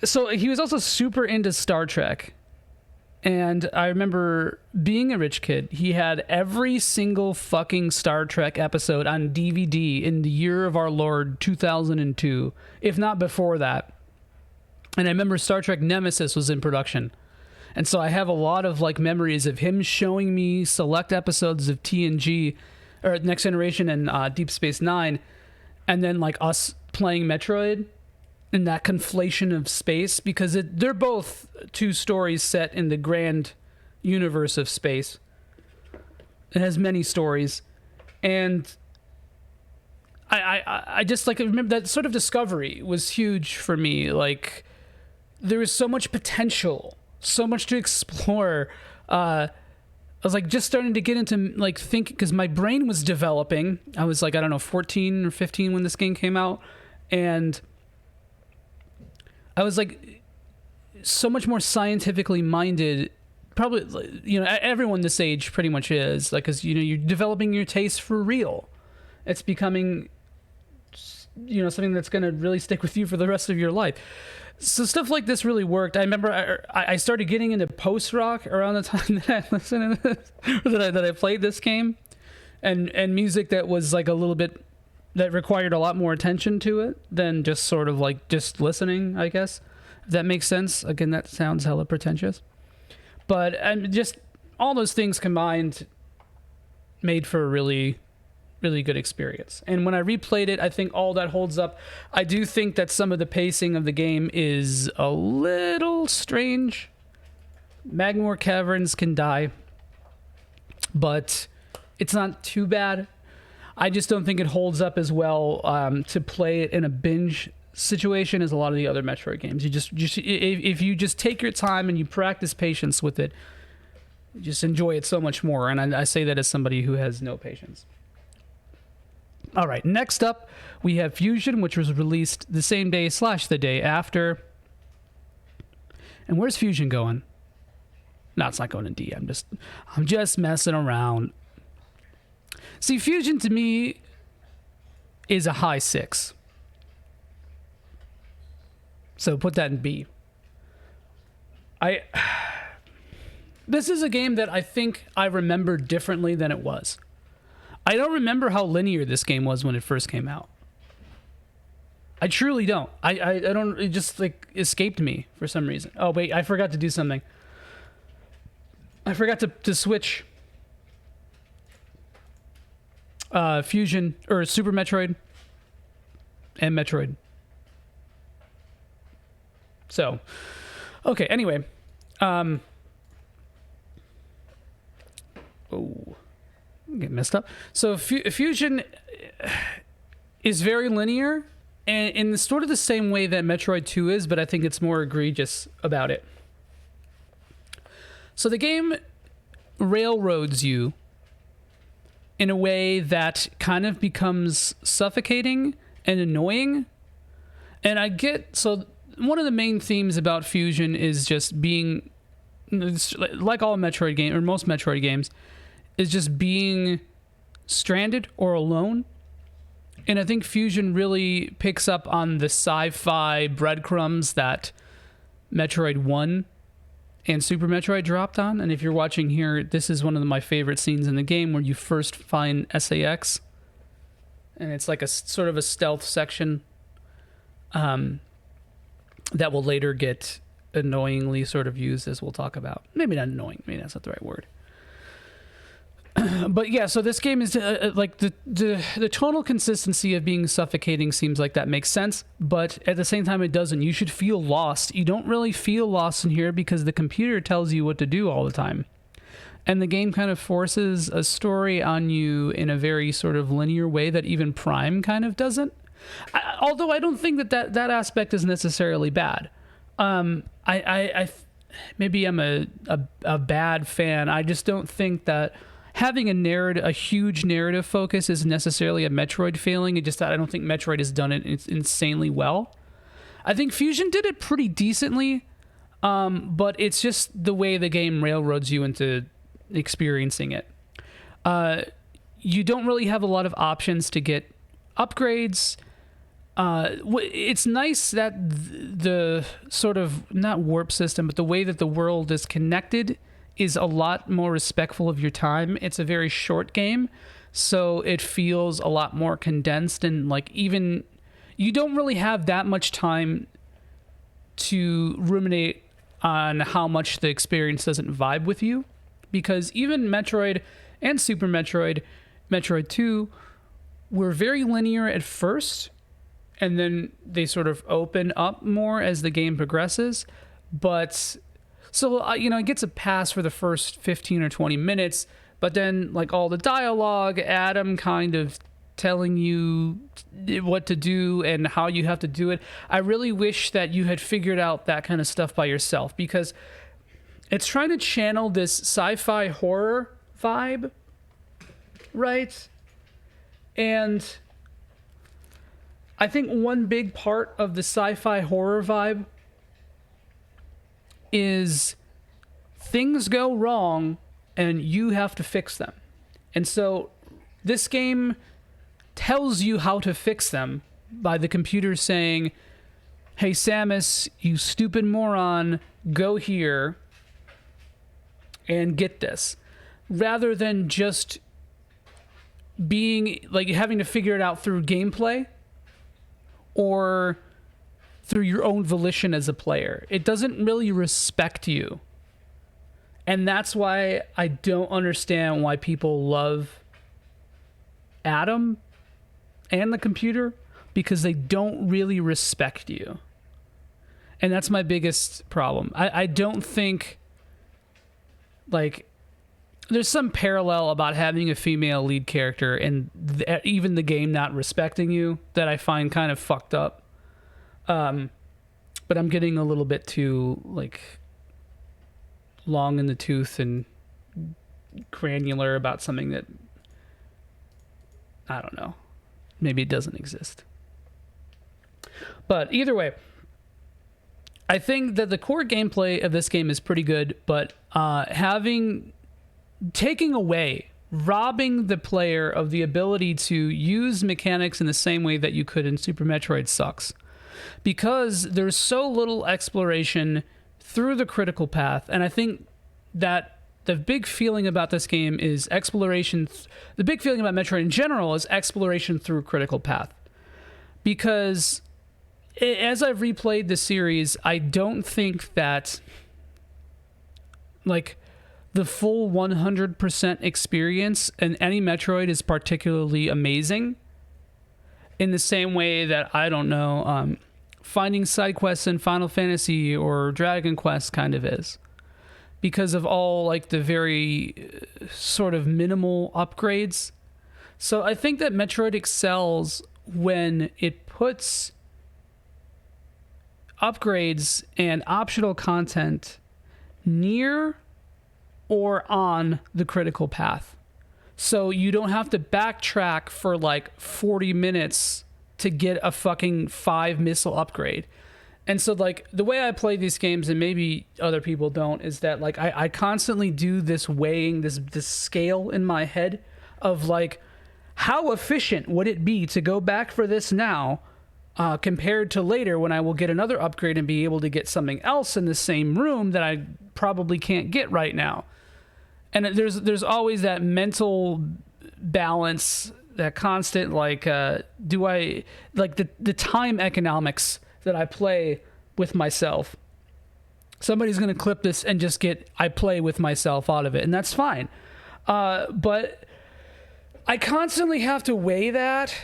so he was also super into Star Trek. And I remember being a rich kid, he had every single fucking Star Trek episode on DVD in the year of our Lord 2002, if not before that. And I remember Star Trek Nemesis was in production. And so I have a lot of like memories of him showing me select episodes of TNG or Next Generation and Deep Space Nine, and then like us playing Metroid in that conflation of space, because they're both two stories set in the grand universe of space. It has many stories, and I just like remember that sort of discovery was huge for me. Like there was so much potential. So much to explore. I was like just starting to get into like think, because my brain was developing. I was like, I don't know, 14 or 15 when this game came out, and I was like so much more scientifically minded. Probably, you know, everyone this age pretty much is, like, because you know you're developing your taste for real. It's becoming, you know, something that's going to really stick with you for the rest of your life. So stuff like this really worked. I remember I started getting into post-rock around the time that I listened to this, that I played this game, and music that was like a little bit, that required a lot more attention to it than just sort of like just listening, I guess. If that makes sense. Again, that sounds hella pretentious. But just all those things combined made for a really good experience. And when I replayed it, I think all that holds up. I do think that some of the pacing of the game is a little strange. Magmore Caverns can die, but it's not too bad. I just don't think it holds up as well to play it in a binge situation as a lot of the other Metroid games. If you just take your time and you practice patience with it, you just enjoy it so much more. And I say that as somebody who has no patience. All right, next up, we have Fusion, which was released the same day / the day after. And where's Fusion going? No, it's not going to D. I'm just messing around. See, Fusion to me is a high 6. So put that in B. This is a game that I think I remember differently than it was. I don't remember how linear this game was when it first came out. I truly don't. I don't. It just like escaped me for some reason. Oh wait, I forgot to do something. I forgot to switch Fusion or Super Metroid and Metroid. So, okay. Anyway, oh, get messed up. So Fusion is very linear, and in sort of the same way that Metroid 2 is, but I think it's more egregious about it. So the game railroads you in a way that kind of becomes suffocating and annoying. And I get, so one of the main themes about Fusion is just being, like all Metroid games, or most Metroid games, is just being stranded or alone. And I think Fusion really picks up on the sci-fi breadcrumbs that Metroid 1 and Super Metroid dropped on. And if you're watching here, this is one of my favorite scenes in the game where you first find SAX. And it's like a sort of a stealth section that will later get annoyingly sort of used, as we'll talk about. Maybe not annoying. Maybe that's not the right word. But yeah, so this game is like the tonal consistency of being suffocating seems like that makes sense, but at the same time it doesn't. You should feel lost. You don't really feel lost in here because the computer tells you what to do all the time. And the game kind of forces a story on you in a very sort of linear way that even Prime kind of doesn't. Although I don't think that aspect is necessarily bad. Maybe I'm a bad fan. I just don't think that having a huge narrative focus is necessarily a Metroid failing. It just that I don't think Metroid has done it insanely well. I think Fusion did it pretty decently, but it's just the way the game railroads you into experiencing it. You don't really have a lot of options to get upgrades. It's nice that the sort of, not warp system, but the way that the world is connected is a lot more respectful of your time. It's a very short game, so it feels a lot more condensed, and like even you don't really have that much time to ruminate on how much the experience doesn't vibe with you, because even Metroid and Super Metroid, Metroid 2 were very linear at first, and then they sort of open up more as the game progresses. But so, it gets a pass for the first 15 or 20 minutes, but then, like, all the dialogue, Adam kind of telling you what to do and how you have to do it. I really wish that you had figured out that kind of stuff by yourself, because it's trying to channel this sci-fi horror vibe, right? And I think one big part of the sci-fi horror vibe is things go wrong and you have to fix them. And so this game tells you how to fix them by the computer saying, hey, Samus, you stupid moron, go here and get this. Rather than just being like having to figure it out through gameplay or through your own volition as a player. It doesn't really respect you. And that's why I don't understand why people love Adam and the computer, because they don't really respect you. And that's my biggest problem. I don't think, like, there's some parallel about having a female lead character and even the game not respecting you that I find kind of fucked up. But I'm getting a little bit too, like, long in the tooth and granular about something that, I don't know, maybe it doesn't exist. But either way, I think that the core gameplay of this game is pretty good, but robbing the player of the ability to use mechanics in the same way that you could in Super Metroid sucks. Because there's so little exploration through the critical path, and I think that the big feeling about this game is exploration. The big feeling about Metroid in general is exploration through critical path. Because as I've replayed the series, I don't think that like the full 100% experience in any Metroid is particularly amazing. In the same way that, I don't know, finding side quests in Final Fantasy or Dragon Quest kind of is. Because of all like the very sort of minimal upgrades. So I think that Metroid excels when it puts upgrades and optional content near or on the critical path. So you don't have to backtrack for like 40 minutes to get a fucking 5 missile upgrade. And so like the way I play these games, and maybe other people don't, is that like I constantly do this weighing, this scale in my head of like, how efficient would it be to go back for this now compared to later when I will get another upgrade and be able to get something else in the same room that I probably can't get right now. And there's always that mental balance, that constant like, do I like the time economics that I play with myself. Somebody's going to clip this and just get I play with myself out of it, and that's fine. But I constantly have to weigh that,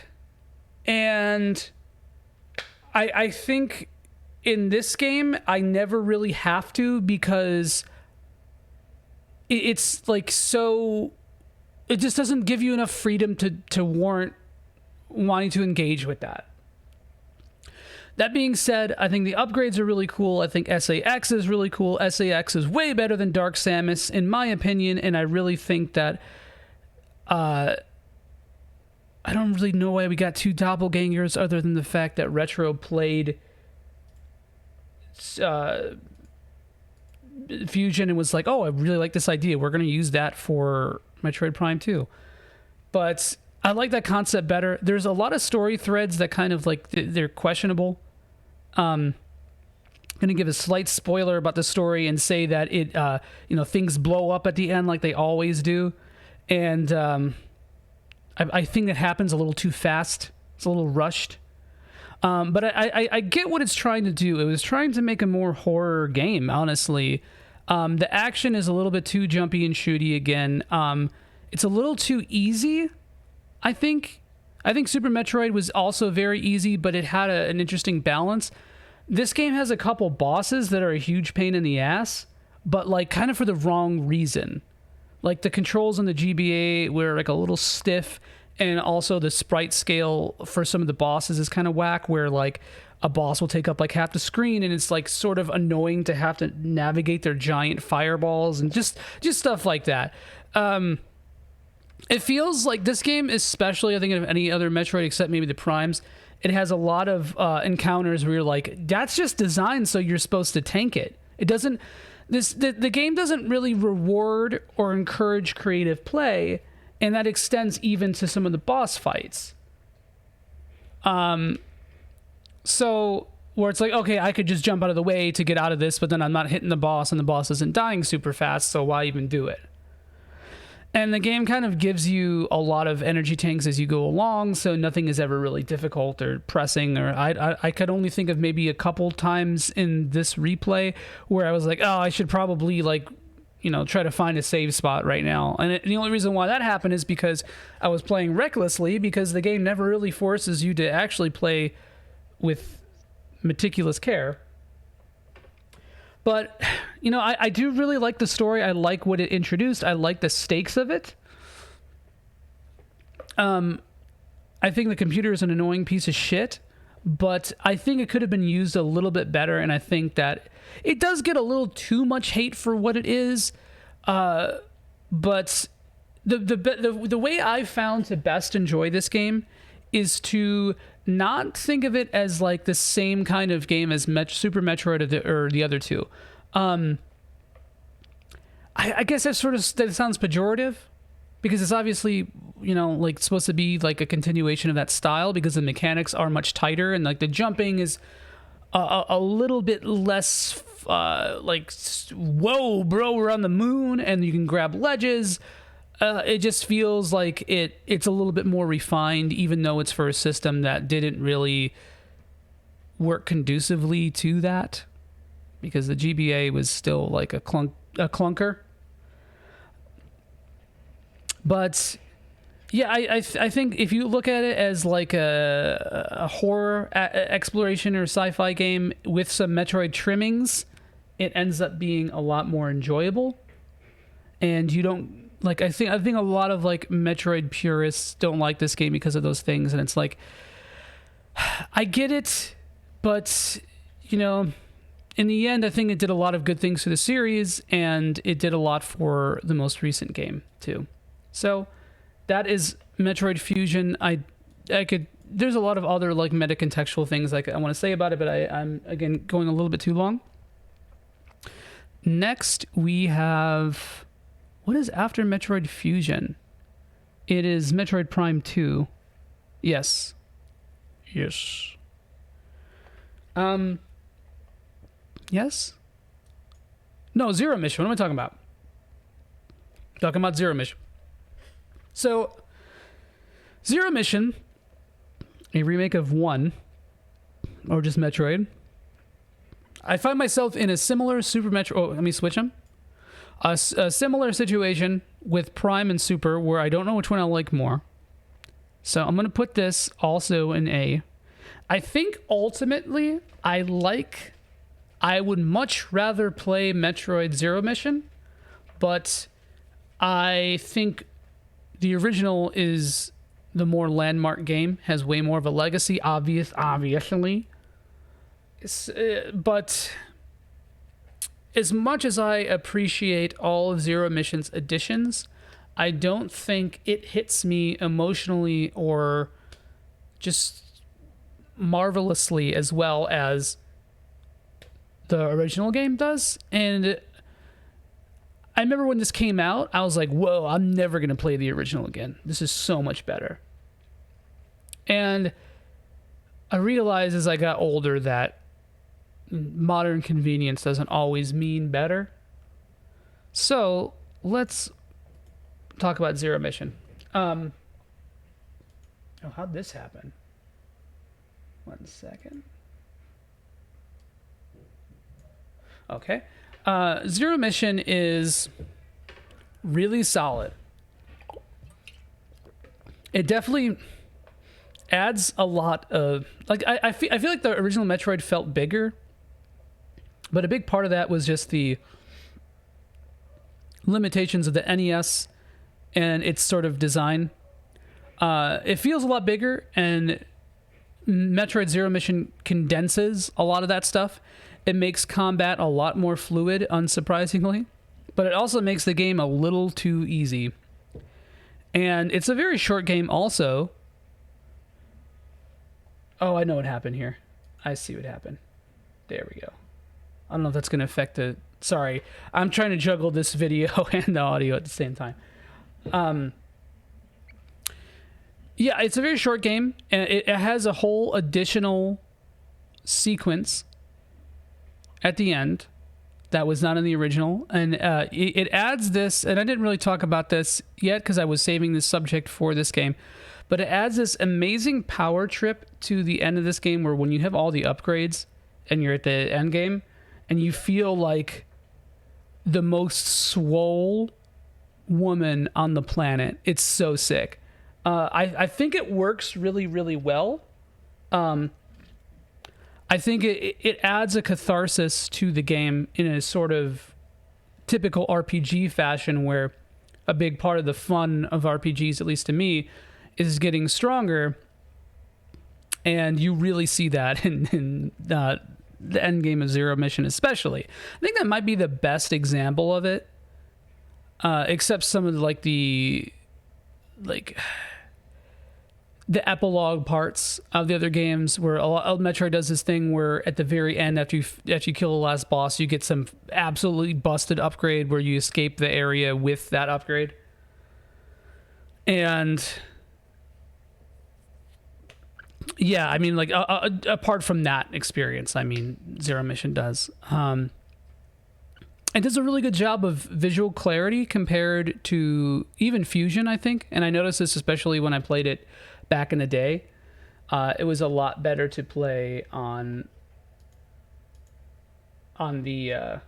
and I think in this game I never really have to, because it's like so it just doesn't give you enough freedom to warrant wanting to engage with that. That being said, I think the upgrades are really cool. I think SAX is really cool. SAX is way better than Dark Samus, in my opinion, and I really think that I don't really know why we got 2 doppelgangers other than the fact that Retro played Fusion and was like, oh, I really like this idea. We're going to use that for Metroid Prime 2. But I like that concept better. There's a lot of story threads that kind of like they're questionable. Going to give a slight spoiler about the story and say that it, things blow up at the end like they always do, and I think that happens a little too fast. It's a little rushed. But I get what it's trying to do. It was trying to make a more horror game, honestly. The action is a little bit too jumpy and shooty again. It's a little too easy. I think Super Metroid was also very easy, but it had an interesting balance. This game has a couple bosses that are a huge pain in the ass, but like kind of for the wrong reason. Like the controls on the GBA were like a little stiff, and also the sprite scale for some of the bosses is kind of whack, where like a boss will take up like half the screen, and it's like sort of annoying to have to navigate their giant fireballs and just stuff like that. It feels like this game, especially I think of any other Metroid except maybe the Primes, it has a lot of encounters where you're like, that's just designed so you're supposed to tank it. It doesn't. The game doesn't really reward or encourage creative play, and that extends even to some of the boss fights. So where it's like, okay, I could just jump out of the way to get out of this, but then I'm not hitting the boss, and the boss isn't dying super fast, so why even do it? And the game kind of gives you a lot of energy tanks as you go along, so nothing is ever really difficult or pressing. Or I could only think of maybe a couple times in this replay where I was like, oh, I should probably try to find a save spot right now. And the only reason why that happened is because I was playing recklessly, because the game never really forces you to actually play with meticulous care. But, I do really like the story. I like what it introduced. I like the stakes of it. I think the computer is an annoying piece of shit, but I think it could have been used a little bit better, and I think that it does get a little too much hate for what it is. But the way I've found to best enjoy this game is to not think of it as like the same kind of game as Super Metroid or the other two. I guess that sounds pejorative, because it's obviously like supposed to be like a continuation of that style, because the mechanics are much tighter, and like the jumping is a little bit less whoa, bro, we're on the moon and you can grab ledges. It just feels like it's a little bit more refined, even though it's for a system that didn't really work conducively to that, because the GBA was still like a clunker. But yeah, I think if you look at it as like a horror exploration or sci-fi game with some Metroid trimmings, it ends up being a lot more enjoyable. And you don't like. I think a lot of like Metroid purists don't like this game because of those things, and it's like, I get it, but you know, in the end, I think it did a lot of good things for the series, and it did a lot for the most recent game too. So that is Metroid Fusion. I could. There's a lot of other like meta-contextual things like I want to say about it, but I'm again going a little bit too long. Next, we have, what is after Metroid Fusion? It is Metroid Prime 2. Yes. Yes. Yes? No, Zero Mission. What am I talking about? Talking about Zero Mission. So, Zero Mission, a remake of 1, or just Metroid. I find myself in a similar Super Metroid... Oh, let me switch them. A similar situation with Prime and Super, where I don't know which one I like more. So I'm going to put this also in A. I think ultimately I would much rather play Metroid Zero Mission, but I think the original is the more landmark game, has way more of a legacy, obviously. But as much as I appreciate all of Zero Mission's additions, I don't think it hits me emotionally or just marvelously as well as the original game does. And I remember when this came out, I was like, whoa, I'm never going to play the original again. This is so much better. And I realized as I got older that modern convenience doesn't always mean better. So let's talk about Zero Mission. Oh, how'd this happen? 1 second. Okay. Zero Mission is really solid. It definitely adds a lot of... Like, I feel like the original Metroid felt bigger, but a big part of that was just the limitations of the NES and its sort of design. It feels a lot bigger, and Metroid Zero Mission condenses a lot of that stuff. It makes combat a lot more fluid, unsurprisingly, but it also makes the game a little too easy. And it's a very short game also. Oh, I know what happened here. I see what happened. There we go. I don't know if that's going to affect the... Sorry, I'm trying to juggle this video and the audio at the same time. Yeah, it's a very short game, and it has a whole additional sequence at the end that was not in the original, and it adds this, and I didn't really talk about this yet because I was saving this subject for this game, but it adds this amazing power trip to the end of this game where when you have all the upgrades and you're at the end game and you feel like the most swole woman on the planet. It's so sick. I think it works really, really well. I think it adds a catharsis to the game in a sort of typical RPG fashion where a big part of the fun of RPGs, at least to me, is getting stronger. And you really see that in the end game of Zero Mission especially. I think that might be the best example of it. Except some of the epilogue parts of the other games where Metroid does this thing where at the very end after you kill the last boss you get some absolutely busted upgrade where you escape the area with that upgrade. And Yeah, I mean, like apart from that experience, I mean, Zero Mission does. It does a really good job of visual clarity compared to even Fusion, I think. And I noticed this especially when I played it back in the day. It was a lot better to play on the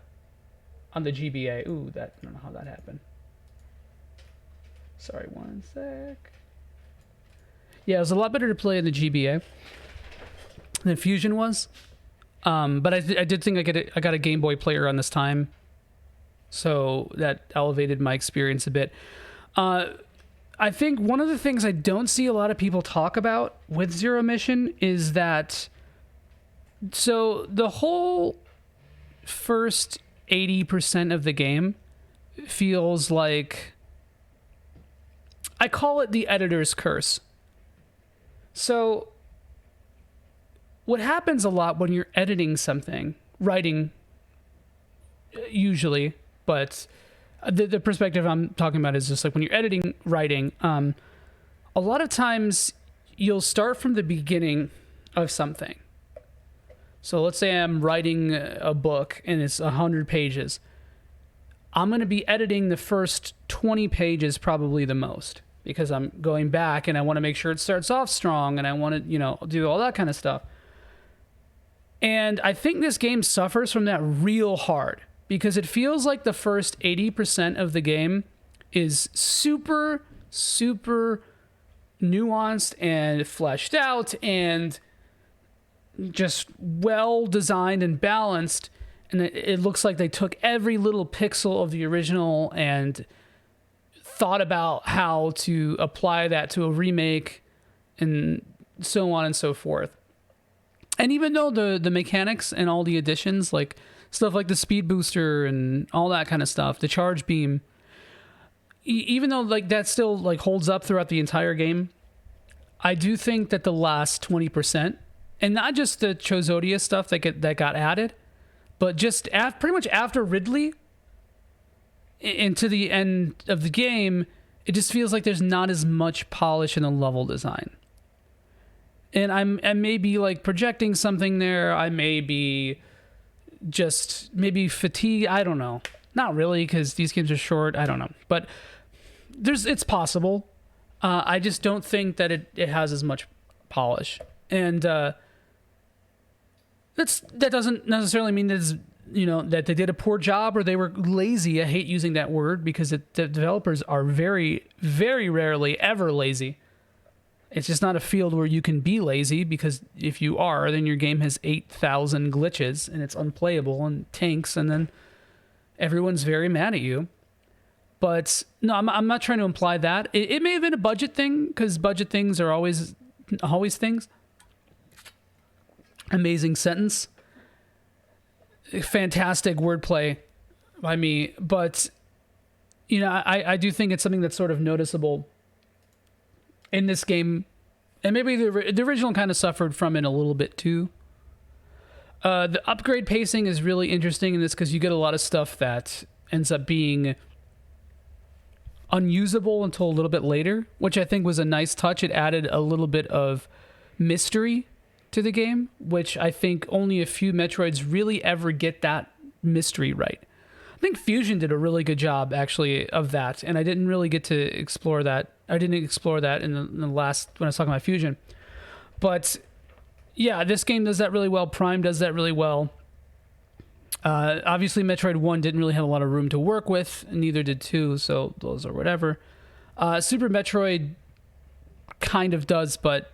GBA. Ooh, that I don't know how that happened. Sorry, one sec. Yeah, it was a lot better to play in the GBA than Fusion was. But I did think I got a Game Boy player on this time, so that elevated my experience a bit. I think one of the things I don't see a lot of people talk about with Zero Mission is that, so the whole first 80% of the game feels like, I call it the editor's curse. So what happens a lot when you're editing something, writing usually, but the perspective I'm talking about is just like when you're editing, writing, a lot of times you'll start from the beginning of something. So let's say I'm writing a book and it's 100 pages. I'm going to be editing the first 20 pages probably the most, because I'm going back and I want to make sure it starts off strong and I want to, do all that kind of stuff. And I think this game suffers from that real hard, because it feels like the first 80% of the game is super, super nuanced and fleshed out and just well designed and balanced. And it looks like they took every little pixel of the original and thought about how to apply that to a remake and so on and so forth. And even though the mechanics and all the additions, like stuff like the speed booster and all that kind of stuff, the charge beam, even though like that still like holds up throughout the entire game, I do think that the last 20%, and not just the Chozodia stuff that got added, but just pretty much after Ridley into the end of the game, it just feels like there's not as much polish in the level design. And I may be like projecting something there. I may be just maybe fatigue. I don't know. Not really, because these games are short. I don't know. But it's possible. I just don't think that it has as much polish. And that doesn't necessarily mean that that they did a poor job or they were lazy. I hate using that word, because the developers are very, very rarely ever lazy. It's just not a field where you can be lazy, because if you are, then your game has 8,000 glitches and it's unplayable and tanks, and then everyone's very mad at you. But no, I'm not trying to imply that. It may have been a budget thing, because budget things are always things. Amazing sentence. Fantastic wordplay by me. But, I do think it's something that's sort of noticeable in this game, and maybe the original kind of suffered from it a little bit too. The upgrade pacing is really interesting in this, because you get a lot of stuff that ends up being unusable until a little bit later, which I think was a nice touch. It added a little bit of mystery to the game, which I think only a few Metroids really ever get that mystery right. I think Fusion did a really good job, actually, of that, and I didn't really get to explore that. I didn't explore that in the last, when I was talking about Fusion. But yeah, this game does that really well. Prime does that really well. Obviously, Metroid 1 didn't really have a lot of room to work with, and neither did 2, so those are whatever. Super Metroid kind of does, but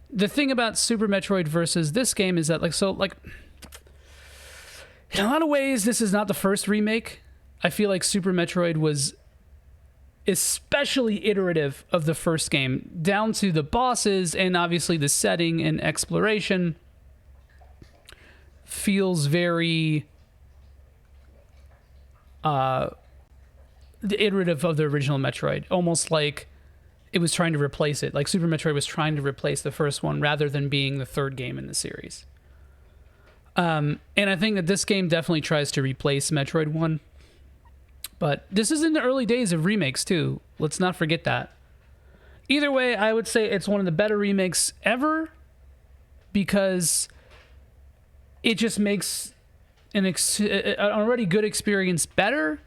the thing about Super Metroid versus this game is that, in a lot of ways, this is not the first remake. I feel like Super Metroid was especially iterative of the first game, down to the bosses, and obviously the setting and exploration feels very iterative of the original Metroid, almost like it was trying to replace it. Like Super Metroid was trying to replace the first one rather than being the third game in the series. And I think that this game definitely tries to replace Metroid 1. But this is in the early days of remakes, too. Let's not forget that. Either way, I would say it's one of the better remakes ever. because it just makes an already good experience better.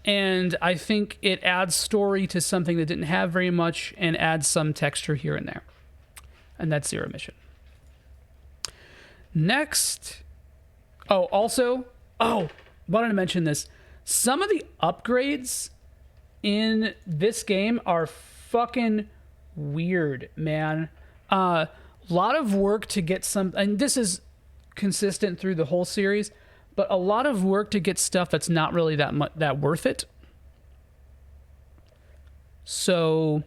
And I think it adds story to something that didn't have very much and adds some texture here and there. And that's Zero Mission. Next. Wanted to mention this. Some of the upgrades in this game are fucking weird, man. A lot of work to get some, and this is consistent through the whole series, but a lot of work to get stuff that's not really that worth it. So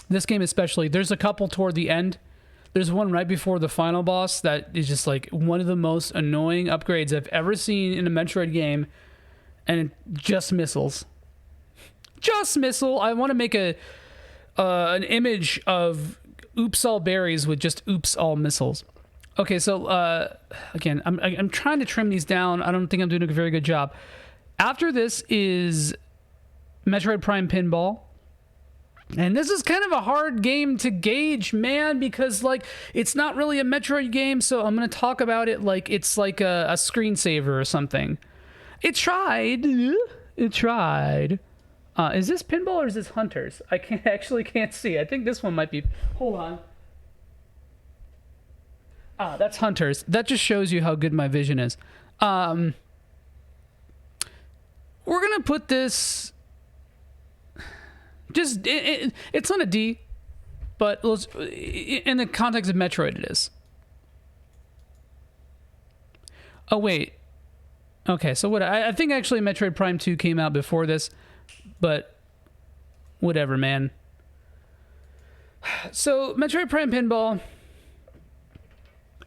this game especially, there's a couple toward the end. There's one right before the final boss that is just like one of the most annoying upgrades I've ever seen in a Metroid game, and just missiles. Just missile. I want to make an image of oops all berries with just oops all missiles. Okay, so again, I'm trying to trim these down. I don't think I'm doing a very good job. After this is Metroid Prime Pinball. And this is kind of a hard game to gauge, man, because like it's not really a Metroid game, so I'm going to talk about it like it's like a screensaver or something. It tried. Is this Pinball or is this Hunters? I can't see. I think this one might be. Hold on. That's Hunters. That just shows you how good my vision is. We're gonna put this. It's on a D, but in the context of Metroid, it is. Oh wait. Okay, so what? I think actually Metroid Prime 2 came out before this, but whatever, man. So Metroid Prime Pinball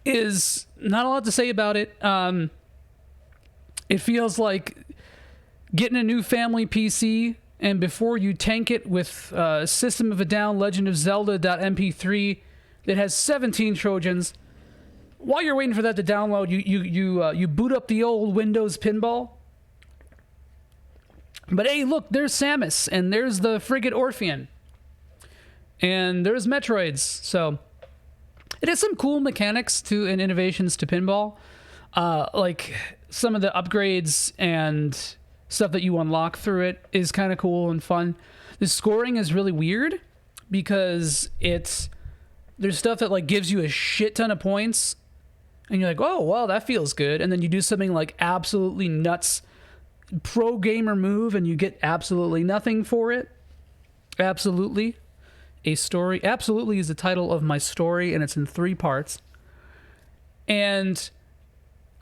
is not a lot to say about it. It feels like getting a new family PC, and before you tank it with System of a Down Legend of Zelda.mp3 that has 17 Trojans, while you're waiting for that to download, you boot up the old Windows Pinball. But hey, look, there's Samus, and there's the frigate Orpheon, and there's Metroids. So it has some cool mechanics to and innovations to pinball, like some of the upgrades and stuff that you unlock through it is kind of cool and fun. The scoring is really weird because there's stuff that like gives you a shit ton of points, and you're like, oh well, that feels good, and then you do something like absolutely nuts pro gamer move and you get absolutely nothing for it. Absolutely. A story. Absolutely is the title of my story, and it's in 3 parts. And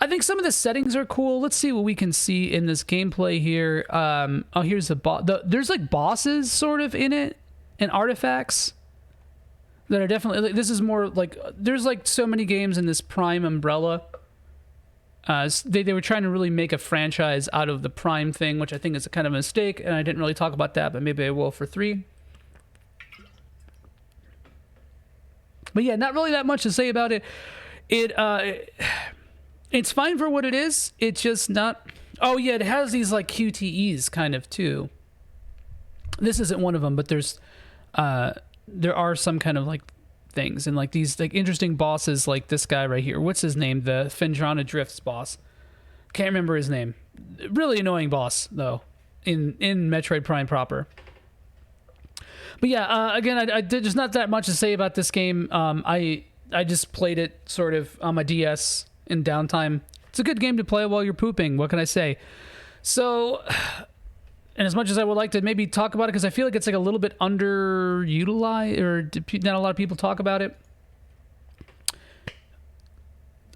I think some of the settings are cool. Let's see what we can see in this gameplay here. Here's the boss. There's like bosses sort of in it and artifacts that are definitely. This is more like there's like so many games in this Prime umbrella. They were trying to really make a franchise out of the Prime thing, which I think is a kind of a mistake, and I didn't really talk about that, but maybe I will for 3. But yeah, not really that much to say about it. It's fine for what it is. It's just not. Oh yeah, it has these like QTEs kind of too. This isn't one of them, but there are some kind of like things and like these like interesting bosses, like this guy right here. What's his name? The Fendrana Drifts boss. Can't remember his name. Really annoying boss though in Metroid Prime proper. But yeah, again, I did just not that much to say about this game. I just played it sort of on my DS in downtime. It's a good game to play while you're pooping. What can I say? So, and as much as I would like to maybe talk about it, because I feel like it's like a little bit underutilized, or not a lot of people talk about it.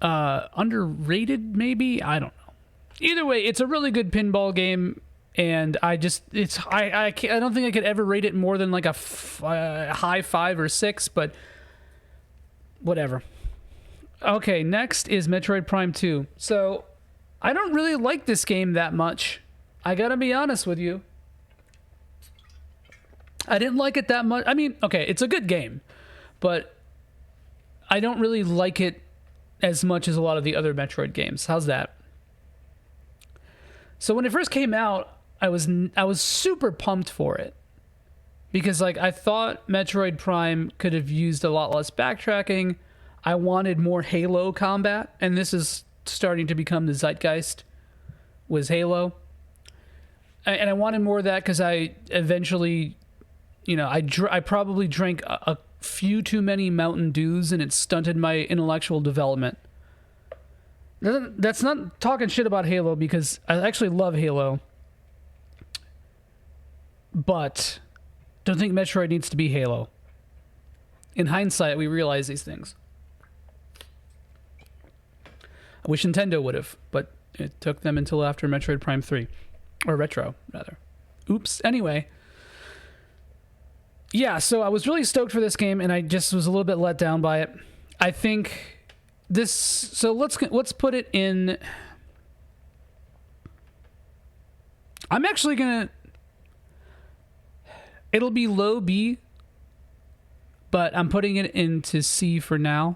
Underrated, maybe? I don't know. Either way, it's a really good pinball game. And I don't think I could ever rate it more than like a high 5 or 6, but whatever. Okay, next is Metroid Prime 2. So I don't really like this game that much. I gotta be honest with you. I didn't like it that much. I mean, okay, it's a good game, but I don't really like it as much as a lot of the other Metroid games. How's that? So when it first came out, I was super pumped for it because like I thought Metroid Prime could have used a lot less backtracking. I wanted more Halo combat, and this is starting to become the zeitgeist, was Halo. And I wanted more of that because I eventually, I probably drank a few too many Mountain Dews, and it stunted my intellectual development. That's not talking shit about Halo, because I actually love Halo, but don't think Metroid needs to be Halo. In hindsight, we realize these things. I wish Nintendo would have, but it took them until after Metroid Prime 3. Or Retro, rather. Oops. Anyway. Yeah, so I was really stoked for this game, and I just was a little bit let down by it. I think this... So let's put it in... I'm actually going to... It'll be low B, but I'm putting it into C for now.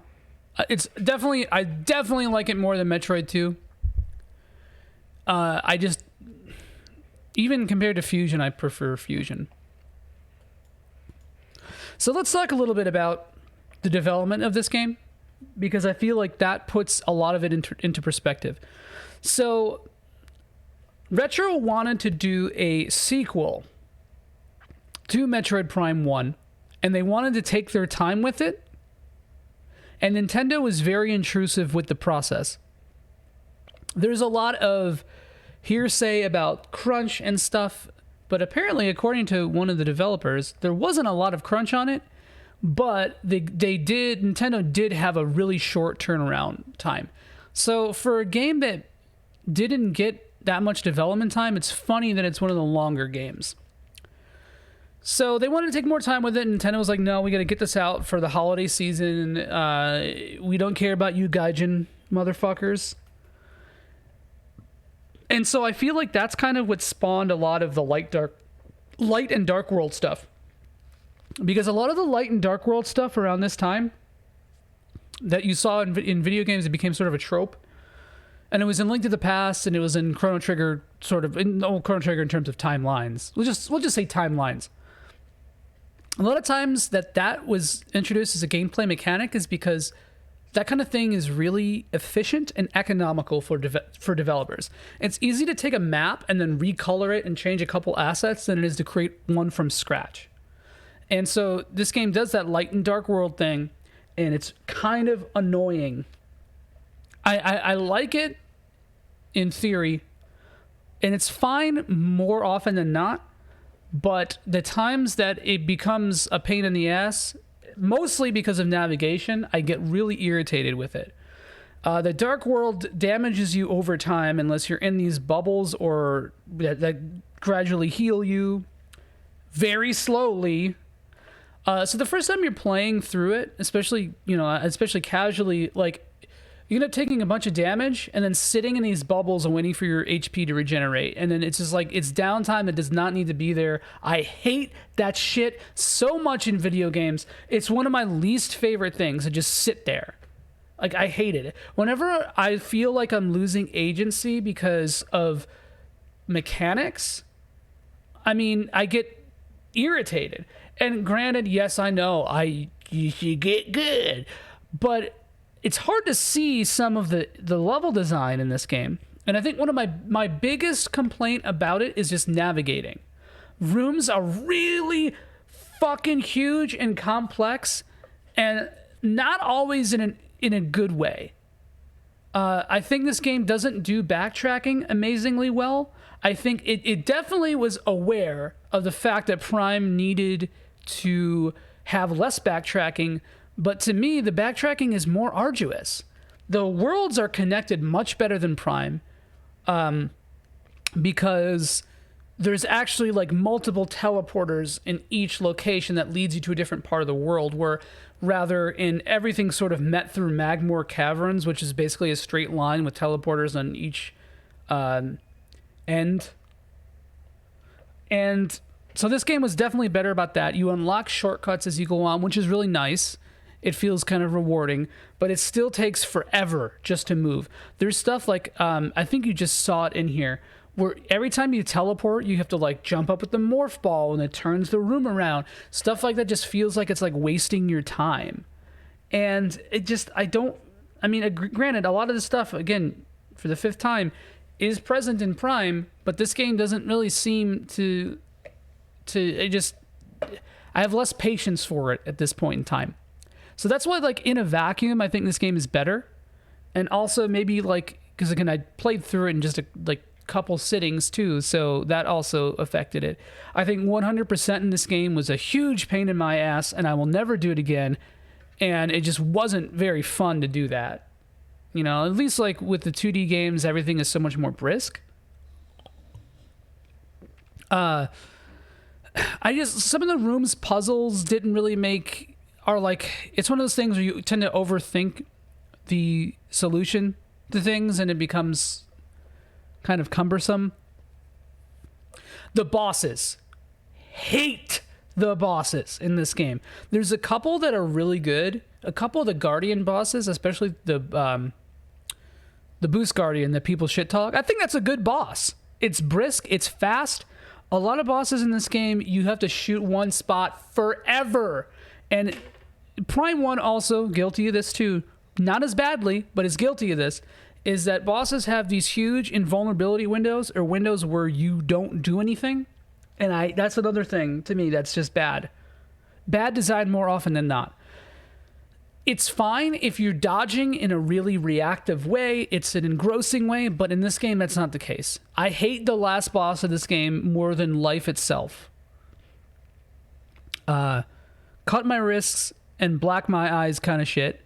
I definitely like it more than Metroid 2. Even compared to Fusion, I prefer Fusion. So let's talk a little bit about the development of this game, because I feel like that puts a lot of it into perspective. So Retro wanted to do a sequel to Metroid Prime 1, and they wanted to take their time with it, and Nintendo was very intrusive with the process. There's a lot of hearsay about crunch and stuff, but apparently, according to one of the developers, there wasn't a lot of crunch on it, but Nintendo did have a really short turnaround time. So for a game that didn't get that much development time, it's funny that it's one of the longer games. So they wanted to take more time with it, and Nintendo was like, no, we got to get this out for the holiday season. We don't care about you gaijin motherfuckers. And so I feel like that's kind of what spawned a lot of the light and dark world stuff. Because a lot of the light and dark world stuff around this time that you saw in video games, it became sort of a trope. And it was in Link to the Past, and it was in Chrono Trigger, Chrono Trigger in terms of timelines. We'll just say timelines. A lot of times that was introduced as a gameplay mechanic is because that kind of thing is really efficient and economical for developers. It's easy to take a map and then recolor it and change a couple assets than it is to create one from scratch. And so this game does that light and dark world thing, and it's kind of annoying. I like it in theory, and it's fine more often than not, but the times that it becomes a pain in the ass, mostly because of navigation, I get really irritated with it. The dark world damages you over time unless you're in these bubbles or that gradually heal you very slowly. So the first time you're playing through it, especially casually, like, you end up taking a bunch of damage and then sitting in these bubbles and waiting for your HP to regenerate. And then it's just like, it's downtime that does not need to be there. I hate that shit so much in video games. It's one of my least favorite things to just sit there. Like, I hate it. Whenever I feel like I'm losing agency because of mechanics, I get irritated. And granted, yes, I know, you get good, but it's hard to see some of the level design in this game. And I think one of my biggest complaint about it is just navigating. Rooms are really fucking huge and complex, and not always in a good way. I think this game doesn't do backtracking amazingly well. I think it definitely was aware of the fact that Prime needed to have less backtracking, but to me, the backtracking is more arduous. The worlds are connected much better than Prime, because there's actually like multiple teleporters in each location that leads you to a different part of the world, where rather in everything sort of met through Magmore Caverns, which is basically a straight line with teleporters on each end. And so this game was definitely better about that. You unlock shortcuts as you go on, which is really nice. It feels kind of rewarding, but it still takes forever just to move. There's stuff like, I think you just saw it in here, where every time you teleport, you have to like jump up with the morph ball and it turns the room around. Stuff like that just feels like it's like wasting your time. And it just, granted, a lot of this stuff, again, for the fifth time, is present in Prime, but this game doesn't really seem to I have less patience for it at this point in time. So that's why, like, in a vacuum, I think this game is better. And also maybe, like, because again, I played through it in just a couple sittings too, so that also affected it. I think 100% in this game was a huge pain in my ass, and I will never do it again. And it just wasn't very fun to do that. You know, at least like with the 2D games, everything is so much more brisk. Some of the rooms puzzles didn't really it's one of those things where you tend to overthink the solution to things and it becomes kind of cumbersome. The bosses. Hate the bosses in this game. There's a couple that are really good. A couple of the Guardian bosses, especially the Boost Guardian that people shit talk. I think that's a good boss. It's brisk, it's fast. A lot of bosses in this game, you have to shoot one spot forever. And Prime 1 also guilty of this too. Not as badly, but is guilty of this. Is that bosses have these huge invulnerability windows, or windows where you don't do anything. And that's another thing to me that's just bad. Bad design more often than not. It's fine if you're dodging in a really reactive way. It's an engrossing way, but in this game, that's not the case. I hate the last boss of this game more than life itself. Cut my wrists and black my eyes kind of shit.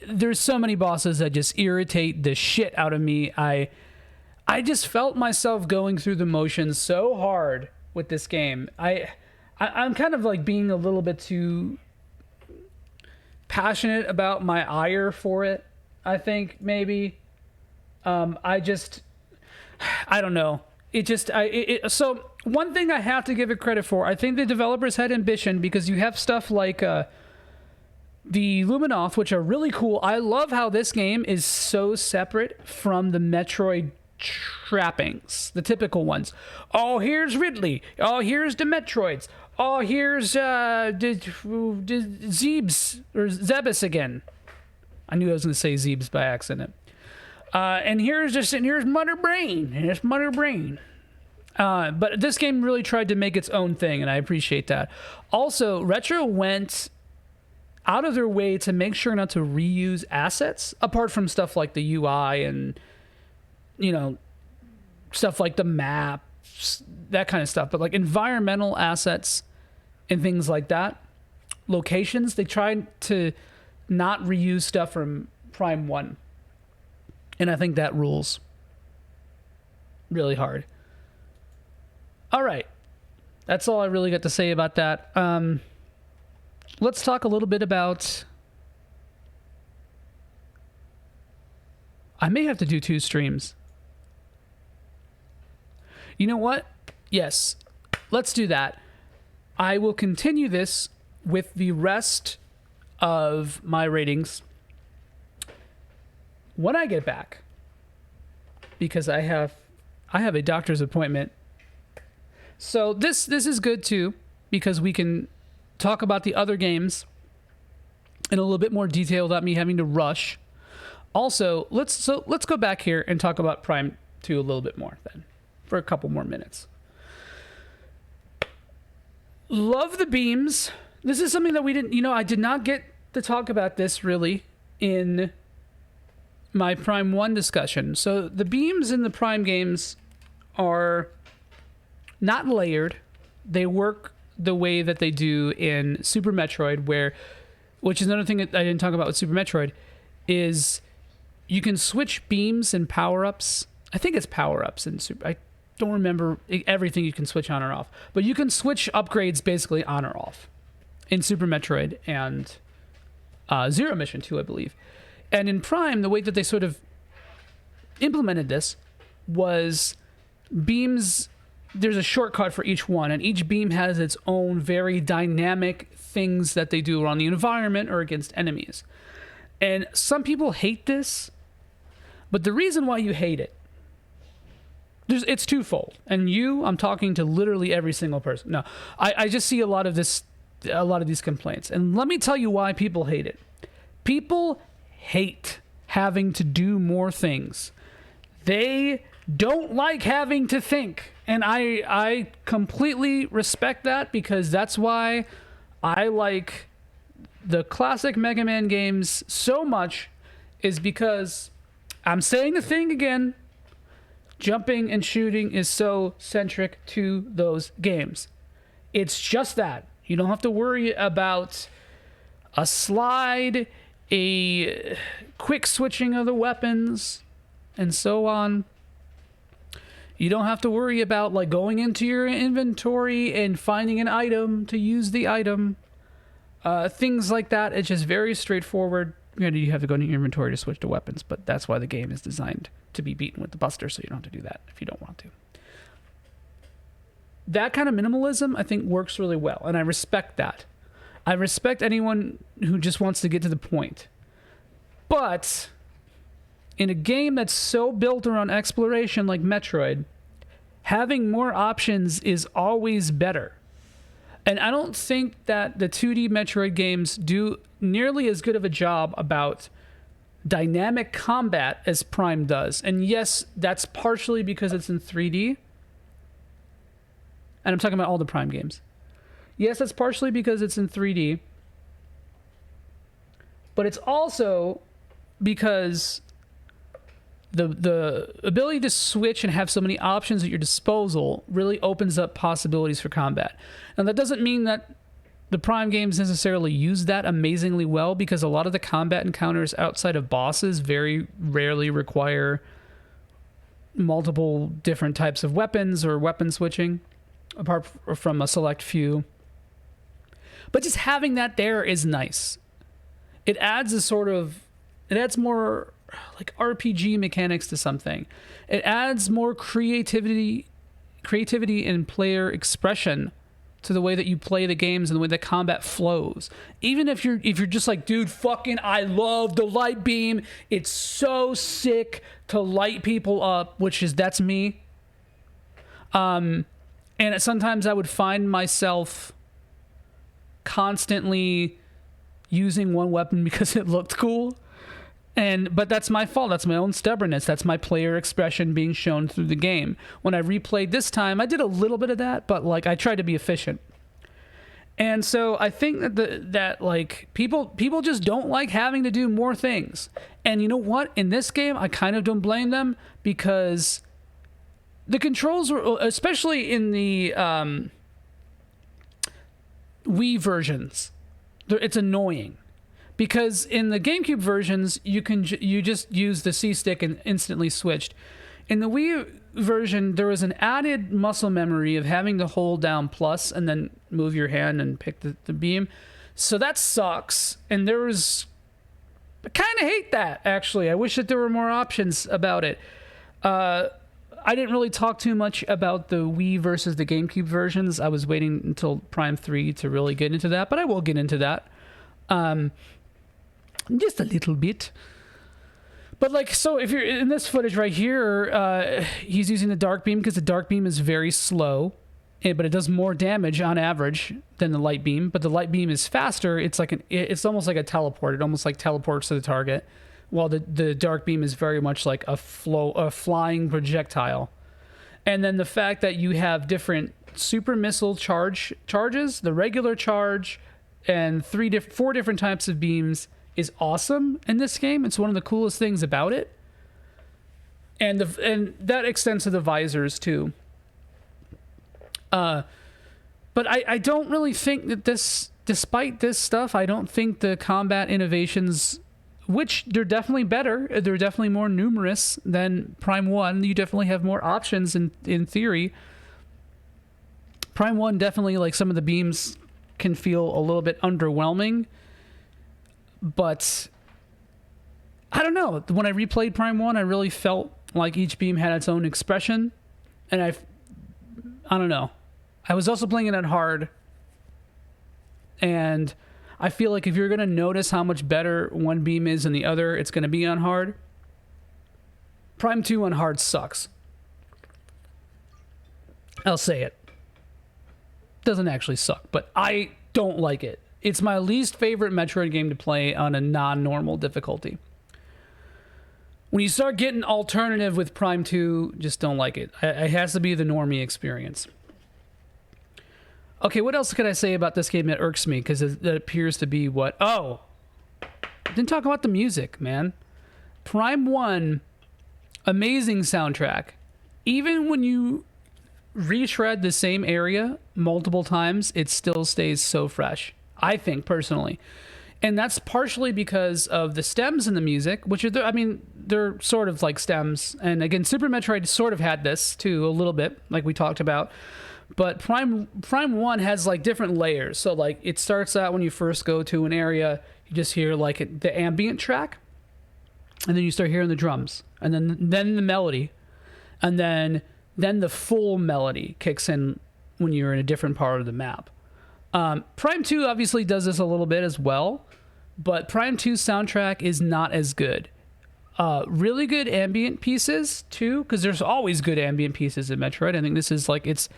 There's so many bosses that just irritate the shit out of me. I just felt myself going through the motions so hard with this game. I'm kind of like being a little bit too passionate about my ire for it, I think, maybe. I don't know. So one thing I have to give it credit for, I think the developers had ambition, because you have stuff like the Luminoth, which are really cool. I love how this game is so separate from the Metroid trappings, the typical ones. Oh, here's Ridley. Oh, here's the Metroids. Oh, here's Zebes or Zebus again. I knew I was going to say Zebes by accident. And here's Mother Brain. And it's Mother Brain. But this game really tried to make its own thing, and I appreciate that. Also, Retro went out of their way to make sure not to reuse assets, apart from stuff like the UI and, you know, stuff like the maps, that kind of stuff. But like environmental assets and things like that, locations, they tried to not reuse stuff from Prime 1. And I think that rules really hard. All right. That's all I really got to say about that. Let's talk a little bit about... I may have to do 2 streams. You know what? Yes, let's do that. I will continue this with the rest of my ratings when I get back, because I have a doctor's appointment. So this is good too, because we can talk about the other games in a little bit more detail without me having to rush. Also, let's go back here and talk about Prime 2 a little bit more then, for a couple more minutes. Love the beams. This is something that we didn't, I did not get to talk about this really in my Prime 1 discussion. So the beams in the Prime games are not layered. They work the way that they do in Super Metroid, which is another thing that I didn't talk about with Super Metroid, is you can switch beams and power-ups. I think it's power-ups in Super... I don't remember everything you can switch on or off. But you can switch upgrades basically on or off in Super Metroid and Zero Mission 2, I believe. And in Prime, the way that they sort of implemented this was beams... There's a shortcut for each one, and each beam has its own very dynamic things that they do around the environment or against enemies. And some people hate this, but the reason why you hate it, it's twofold. And I'm talking to literally every single person. No, I just see a lot of this a lot of these complaints. And let me tell you why people hate it. People hate having to do more things. They don't like having to think. And I completely respect that, because that's why I like the classic Mega Man games so much, is because I'm saying the thing again, jumping and shooting is so centric to those games. It's just that. You don't have to worry about a slide, a quick switching of the weapons, and so on. You don't have to worry about like going into your inventory and finding an item to use the item. Things like that. It's just very straightforward. You have to go into your inventory to switch to weapons, but that's why the game is designed to be beaten with the Buster, so you don't have to do that if you don't want to. That kind of minimalism, I think, works really well, and I respect that. I respect anyone who just wants to get to the point. But in a game that's so built around exploration like Metroid, having more options is always better. And I don't think that the 2D Metroid games do nearly as good of a job about dynamic combat as Prime does. And yes, that's partially because it's in 3D. And I'm talking about all the Prime games. Yes, that's partially because it's in 3D. But it's also because the ability to switch and have so many options at your disposal really opens up possibilities for combat. And that doesn't mean that the Prime games necessarily use that amazingly well, because a lot of the combat encounters outside of bosses very rarely require multiple different types of weapons or weapon switching, apart from a select few. But just having that there is nice. It adds more like RPG mechanics to something. It adds more creativity and player expression to the way that you play the games and the way that combat flows. Even if you're just like, dude, fucking I love the light beam. It's so sick to light people up, that's me. And sometimes I would find myself constantly using one weapon because it looked cool. But that's my fault. That's my own stubbornness. That's my player expression being shown through the game. When I replayed this time, I did a little bit of that, but like I tried to be efficient. And so I think that like people just don't like having to do more things. And you know what? In this game, I kind of don't blame them, because the controls were, especially in the Wii versions, it's annoying. Because in the GameCube versions, you just use the C stick and instantly switched. In the Wii version, there was an added muscle memory of having to hold down plus and then move your hand and pick the beam. So that sucks. And I kind of hate that, actually. I wish that there were more options about it. I didn't really talk too much about the Wii versus the GameCube versions. I was waiting until Prime 3 to really get into that, but I will get into that. Just a little bit. But like, so if you're in this footage right here, he's using the dark beam because the dark beam is very slow, but it does more damage on average than the light beam. But the light beam is faster. It's it's almost like a teleport. It almost like teleports to the target, while the dark beam is very much like a flying projectile. And then the fact that you have different super missile charges, the regular charge, and four different types of beams is awesome in this game. It's one of the coolest things about it. And that extends to the visors too. But I don't really think that despite this stuff, I don't think the combat innovations, which they're definitely better, they're definitely more numerous than Prime 1. You definitely have more options in theory. Prime 1 definitely, like, some of the beams can feel a little bit underwhelming, but I don't know. When I replayed Prime 1, I really felt like each beam had its own expression, and I don't know. I was also playing it on hard, and I feel like if you're going to notice how much better one beam is than the other, it's going to be on hard. Prime 2 on hard sucks. I'll say it. Doesn't actually suck, but I don't like it. It's my least favorite Metroid game to play on a non-normal difficulty. When you start getting alternative with Prime 2, just don't like it. It has to be the normie experience. Okay, what else could I say about this game that irks me? Because that appears to be what... Oh! Didn't talk about the music, man. Prime 1, amazing soundtrack. Even when you retread the same area multiple times, it still stays so fresh. I think, personally. And that's partially because of the stems in the music, which are, I mean, they're sort of like stems. And again, Super Metroid sort of had this too, a little bit, like we talked about. But Prime 1 has like different layers. So like it starts out when you first go to an area, you just hear like the ambient track. And then you start hearing the drums. And then the melody. And then the full melody kicks in when you're in a different part of the map. Prime 2 obviously does this a little bit as well, but Prime 2's soundtrack is not as good. Really good ambient pieces too, because there's always good ambient pieces in Metroid. I think this is like it's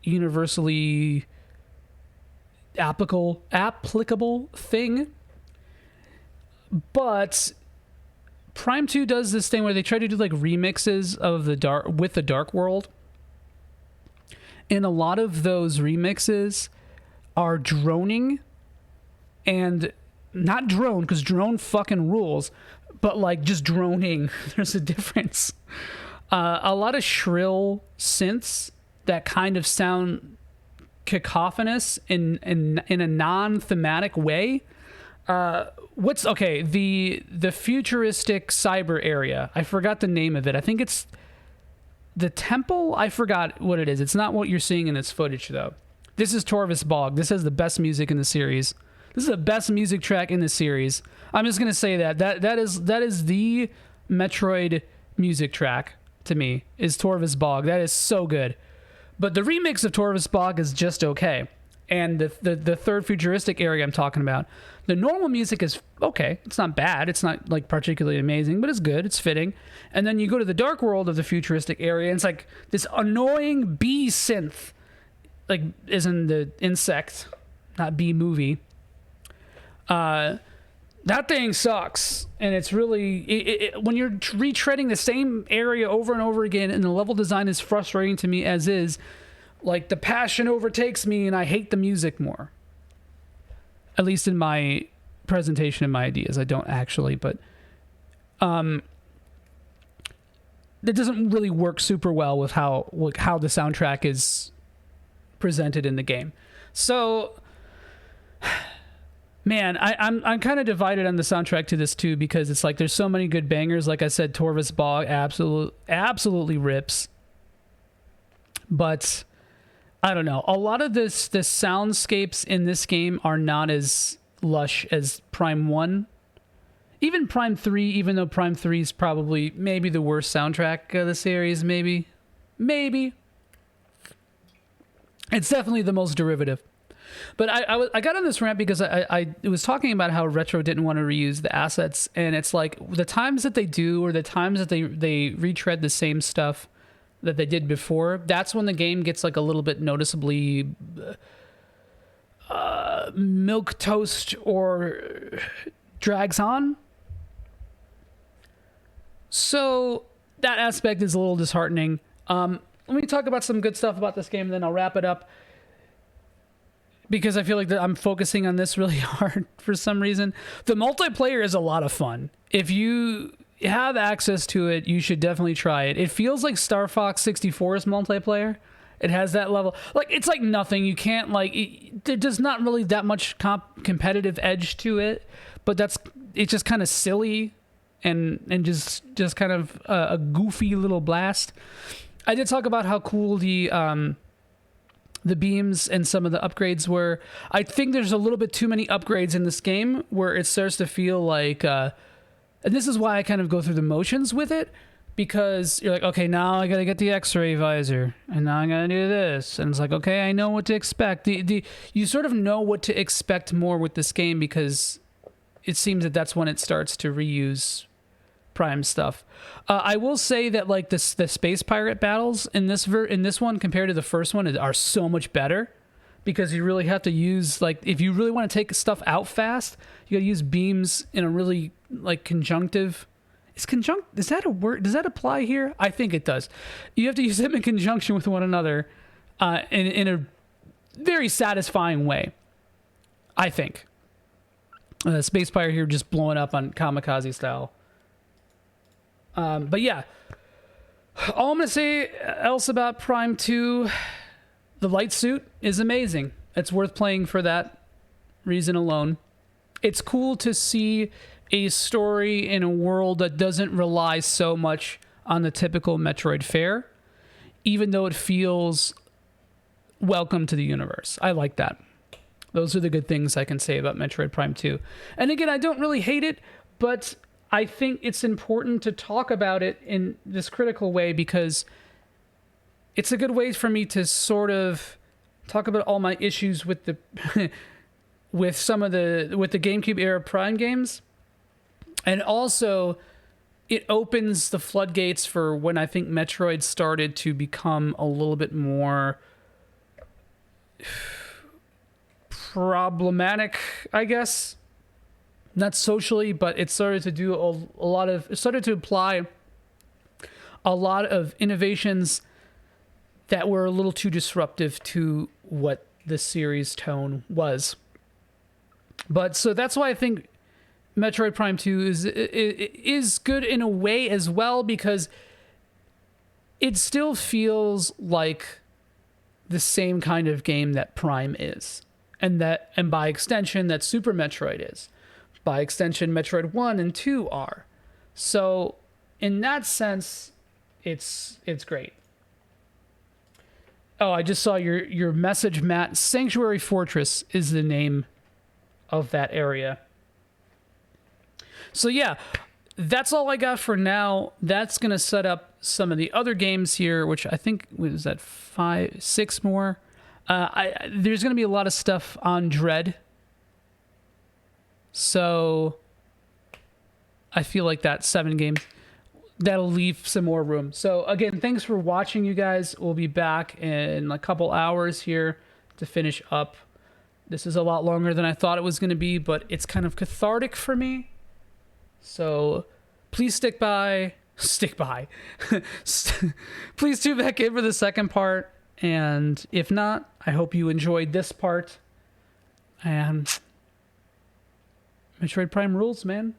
universally applicable thing. But Prime 2 does this thing where they try to do like remixes of the Dark World. And a lot of those remixes are droning, and not drone because drone fucking rules, but like just droning. There's a difference. A lot of shrill synths that kind of sound cacophonous in a non-thematic way. What's okay? The futuristic cyber area. I forgot the name of it. I think it's the temple. I forgot what it is. It's not what you're seeing in this footage though. This is Torvis Bog. This has the best music in the series. This is the best music track in the series. I'm just gonna say that is the Metroid music track to me, is Torvis Bog. That is so good. But the remix of Torvis Bog is just okay. And the third futuristic area I'm talking about, the normal music is okay. It's not bad. It's not like particularly amazing, but it's good. It's fitting. And then you go to the dark world of the futuristic area, and it's like this annoying bee synth. Like, is in the insect, not bee movie. That thing sucks, and it's really when you're retreading the same area over and over again, and the level design is frustrating to me as is. Like the passion overtakes me, and I hate the music more. At least in my presentation of my ideas, I don't actually, but that doesn't really work super well with how the soundtrack is presented in the game. So, man, I'm kind of divided on the soundtrack to this too, because it's like there's so many good bangers. Like I said, Torvis Bog absolutely rips. But I don't know. A lot of the soundscapes in this game are not as lush as Prime 1. Even Prime 3, even though Prime 3 is probably maybe the worst soundtrack of the series, maybe. It's definitely the most derivative. But I got on this rant because I was talking about how Retro didn't want to reuse the assets, and it's like the times that they do, or the times that they retread the same stuff that they did before, that's when the game gets like a little bit noticeably milquetoast or drags on. So that aspect is a little disheartening. Let me talk about some good stuff about this game, and then I'll wrap it up, because I feel like that I'm focusing on this really hard for some reason. The multiplayer is a lot of fun. If you have access to it, you should definitely try it. It feels like Star Fox 64's multiplayer. It has that level. Like, it's like nothing. You can't, like, there's not really that much competitive edge to it, but it's just kind of silly and just kind of a goofy little blast. I did talk about how cool the beams and some of the upgrades were. I think there's a little bit too many upgrades in this game where it starts to feel like, and this is why I kind of go through the motions with it, because you're like, okay, now I gotta get the X-ray visor, and now I gotta do this, and it's like, okay, I know what to expect. You sort of know what to expect more with this game, because it seems that that's when it starts to reuse Prime stuff. I will say that like the space pirate battles in this one compared to the first one are so much better, because you really have to use, like, if you really want to take stuff out fast, you got to use beams in a really, like, conjunctive. Is that a word? Does that apply here? I think it does. You have to use them in conjunction with one another in a very satisfying way, I think. Space Pirate here just blowing up on kamikaze style. But yeah, all I'm going to say else about Prime 2, the light suit is amazing. It's worth playing for that reason alone. It's cool to see a story in a world that doesn't rely so much on the typical Metroid fare, even though it feels welcome to the universe. I like that. Those are the good things I can say about Metroid Prime 2. And again, I don't really hate it, but I think it's important to talk about it in this critical way because it's a good way for me to sort of talk about all my issues with the with the GameCube era Prime games. And also it opens the floodgates for when I think Metroid started to become a little bit more problematic, I guess. Not socially, but it started to do it started to apply a lot of innovations that were a little too disruptive to what the series tone was. But so that's why I think Metroid Prime 2 is good in a way as well, because it still feels like the same kind of game that Prime is, and by extension that Super Metroid is. By extension, Metroid 1 and 2 are. So in that sense, it's great. Oh, I just saw your message, Matt. Sanctuary Fortress is the name of that area. So yeah, that's all I got for now. That's going to set up some of the other games here, which I think was that 6 more. There's going to be a lot of stuff on Dread. So I feel like that 7 games, that'll leave some more room. So again, thanks for watching, you guys. We'll be back in a couple hours here to finish up. This is a lot longer than I thought it was going to be, but it's kind of cathartic for me. So please stick by. Please tune back in for the second part. And if not, I hope you enjoyed this part. And Metroid Prime rules, man.